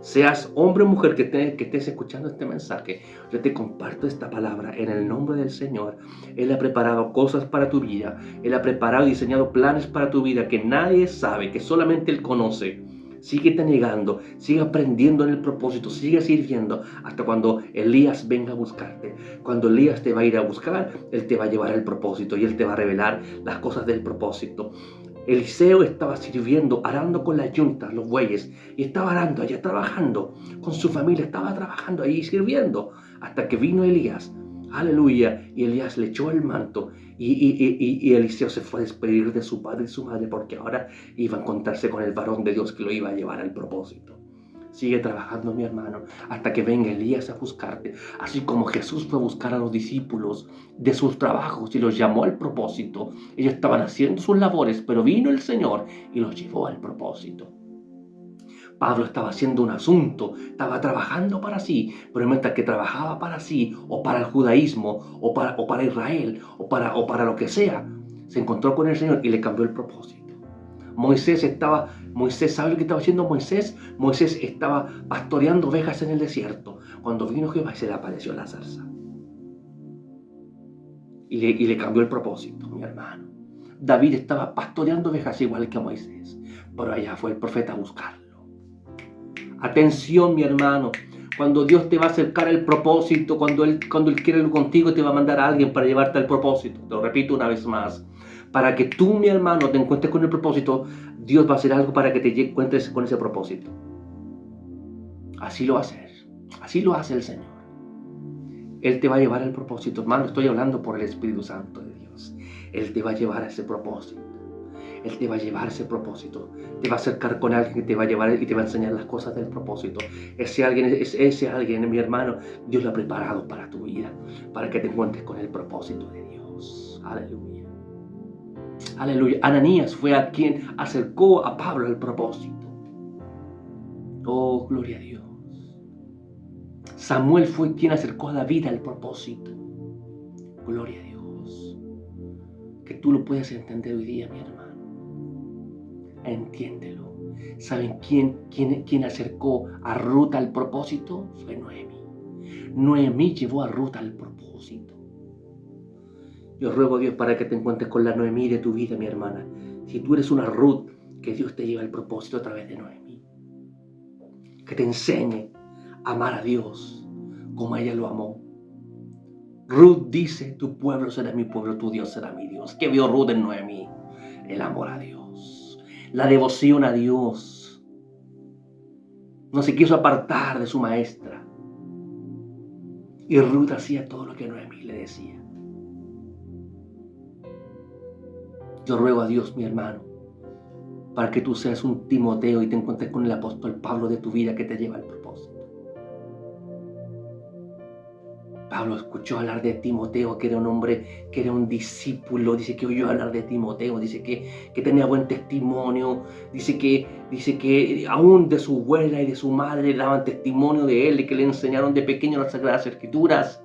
S1: Seas hombre o mujer que estés escuchando este mensaje, yo te comparto esta palabra en el nombre del Señor. Él ha preparado cosas para tu vida. Él ha preparado y diseñado planes para tu vida que nadie sabe, que solamente Él conoce. Síguete negando, sigue aprendiendo en el propósito, sigue sirviendo hasta cuando Elías venga a buscarte. Cuando Elías te va a ir a buscar, Él te va a llevar al propósito y Él te va a revelar las cosas del propósito. Eliseo estaba sirviendo, arando con las yuntas, los bueyes, y estaba arando allá, trabajando con su familia, estaba trabajando ahí, sirviendo, hasta que vino Elías, aleluya, y Elías le echó el manto, y Eliseo se fue a despedir de su padre y su madre, porque ahora iba a encontrarse con el varón de Dios que lo iba a llevar al propósito. Sigue trabajando, mi hermano, hasta que venga Elías a buscarte. Así como Jesús fue a buscar a los discípulos de sus trabajos y los llamó al propósito. Ellos estaban haciendo sus labores, pero vino el Señor y los llevó al propósito. Pablo estaba haciendo un asunto, estaba trabajando para sí, pero mientras que trabajaba para sí, o para el judaísmo, o para Israel, o para lo que sea, se encontró con el Señor y le cambió el propósito. Moisés, ¿sabe lo que estaba haciendo Moisés? Moisés estaba pastoreando ovejas en el desierto, cuando vino Jehová y se le apareció la zarza. Y le cambió el propósito, mi hermano. David estaba pastoreando ovejas igual que Moisés, pero allá fue el profeta a buscarlo. Atención, mi hermano. Cuando Dios te va a acercar al propósito, cuando Él quiere algo contigo, te va a mandar a alguien para llevarte al propósito. Te lo repito una vez más. Para que tú, mi hermano, te encuentres con el propósito, Dios va a hacer algo para que te encuentres con ese propósito. Así lo va a hacer. Así lo hace el Señor. Él te va a llevar al propósito. Hermano, estoy hablando por el Espíritu Santo de Dios. Él te va a llevar a ese propósito. Él te va a llevar a ese propósito. Te va a acercar con alguien que te va a llevar y te va a enseñar las cosas del propósito. Ese alguien, mi hermano, Dios lo ha preparado para tu vida, para que te encuentres con el propósito de Dios. Aleluya. Aleluya. Ananías fue a quien acercó a Pablo al propósito. Oh, gloria a Dios. Samuel fue quien acercó a David al propósito. Gloria a Dios. Que tú lo puedas entender hoy día, mi hermano. Entiéndelo. ¿Saben quién acercó a Ruth al propósito? Fue Noemí. Noemí llevó a Ruth al propósito. Yo ruego a Dios para que te encuentres con la Noemí de tu vida, mi hermana. Si tú eres una Ruth, que Dios te lleve al propósito a través de Noemí. Que te enseñe a amar a Dios como ella lo amó. Ruth dice, tu pueblo será mi pueblo, tu Dios será mi Dios. ¿Qué vio Ruth en Noemí? El amor a Dios, la devoción a Dios. No se quiso apartar de su maestra. Y Ruth hacía todo lo que Noemí le decía. Yo ruego a Dios, mi hermano, para que tú seas un Timoteo y te encuentres con el apóstol Pablo de tu vida que te lleva al propósito. Pablo escuchó hablar de Timoteo, que era un hombre, que era un discípulo. Dice que oyó hablar de Timoteo, dice que tenía buen testimonio. Dice que aún de su abuela y de su madre daban testimonio de él y que le enseñaron de pequeño las Sagradas Escrituras.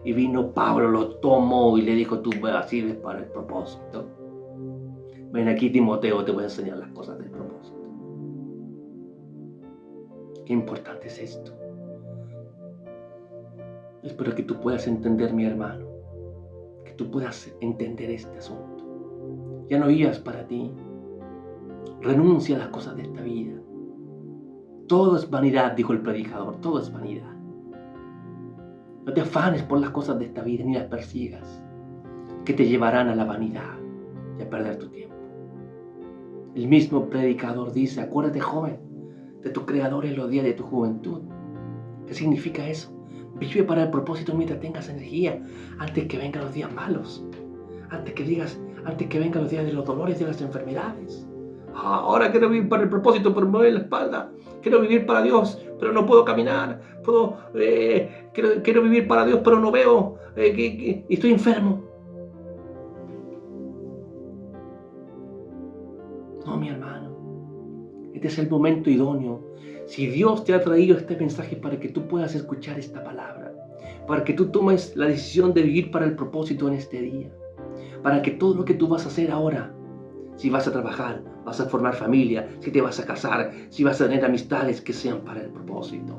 S1: Y vino Pablo, lo tomó y le dijo, tú sirves para el propósito. Ven aquí, Timoteo, te voy a enseñar las cosas del propósito. Qué importante es esto. Espero que tú puedas entender, mi hermano, que tú puedas entender este asunto. Ya no vivas para ti, Renuncia a las cosas de esta vida. Todo es vanidad, dijo el predicador, todo es vanidad. No te afanes por las cosas de esta vida ni las persigas, que te llevarán a la vanidad y a perder tu tiempo. El mismo predicador dice, acuérdate, joven, de tu Creador en los días de tu juventud. ¿Qué significa eso? Vive para el propósito mientras tengas energía, antes que vengan los días malos, antes que vengan los días de los dolores y de las enfermedades. Ahora quiero vivir para el propósito, pero me duele la espalda. Quiero vivir para Dios, pero no puedo caminar. Quiero vivir para Dios, pero no veo. Estoy enfermo. No, mi hermano. Este es el momento idóneo. Si Dios te ha traído este mensaje para que tú puedas escuchar esta palabra, para que tú tomes la decisión de vivir para el propósito en este día, para que todo lo que tú vas a hacer ahora, si vas a trabajar, vas a formar familia, si te vas a casar, si vas a tener amistades que sean para el propósito.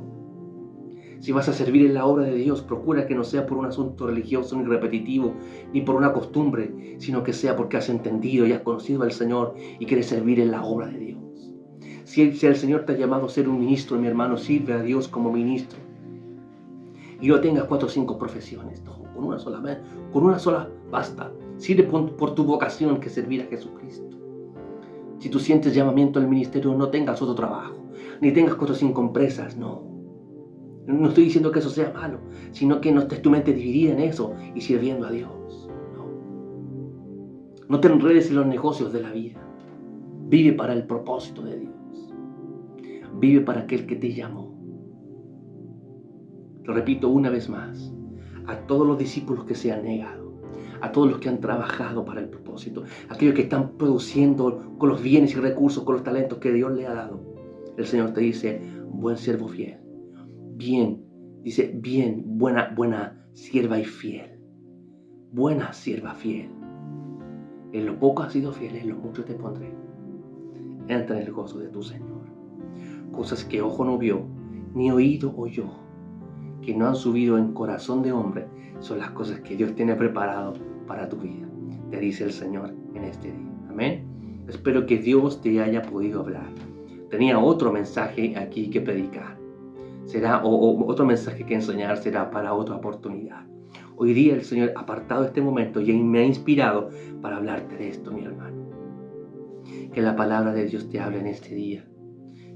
S1: Si vas a servir en la obra de Dios, procura que no sea por un asunto religioso ni repetitivo, ni por una costumbre, sino que sea porque has entendido y has conocido al Señor y quieres servir en la obra de Dios. Si el Señor te ha llamado a ser un ministro, mi hermano, sirve a Dios como ministro. Y no tengas 4 o 5 profesiones, no, con una sola basta. Sirve por tu vocación, que es servir a Jesucristo. Si tú sientes llamamiento al ministerio, no tengas otro trabajo, ni tengas 4 o 5 empresas, no. No estoy diciendo que eso sea malo, sino que no estés tu mente dividida en eso y sirviendo a Dios. No te enredes en los negocios de la vida. Vive para el propósito de Dios. Vive para aquel que te llamó. Lo repito una vez más. A todos los discípulos que se han negado, a todos los que han trabajado para el propósito, aquellos que están produciendo con los bienes y recursos, con los talentos que Dios le ha dado, el Señor te dice, buen siervo fiel. Bien, dice, bien, buena sierva y fiel. Buena sierva fiel. En lo poco has sido fiel, en lo mucho te pondré. Entra en el gozo de tu Señor. Cosas que ojo no vio, ni oído oyó, que no han subido en corazón de hombre, son las cosas que Dios tiene preparado para tu vida. Te dice el Señor en este día. Amén. Espero que Dios te haya podido hablar. Tenía otro mensaje aquí que predicar. Será otro mensaje que enseñar, será para otra oportunidad. Hoy día el Señor ha apartado este momento y me ha inspirado para hablarte de esto, mi hermano. Que la palabra de Dios te hable en este día.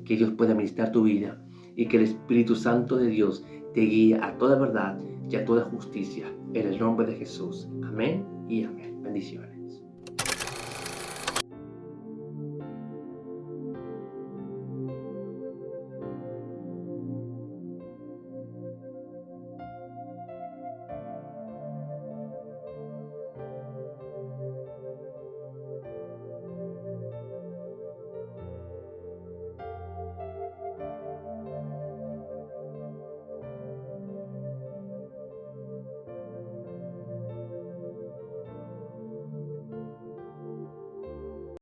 S1: Que Dios pueda ministrar tu vida y que el Espíritu Santo de Dios te guíe a toda verdad y a toda justicia. En el nombre de Jesús. Amén y amén. Bendiciones.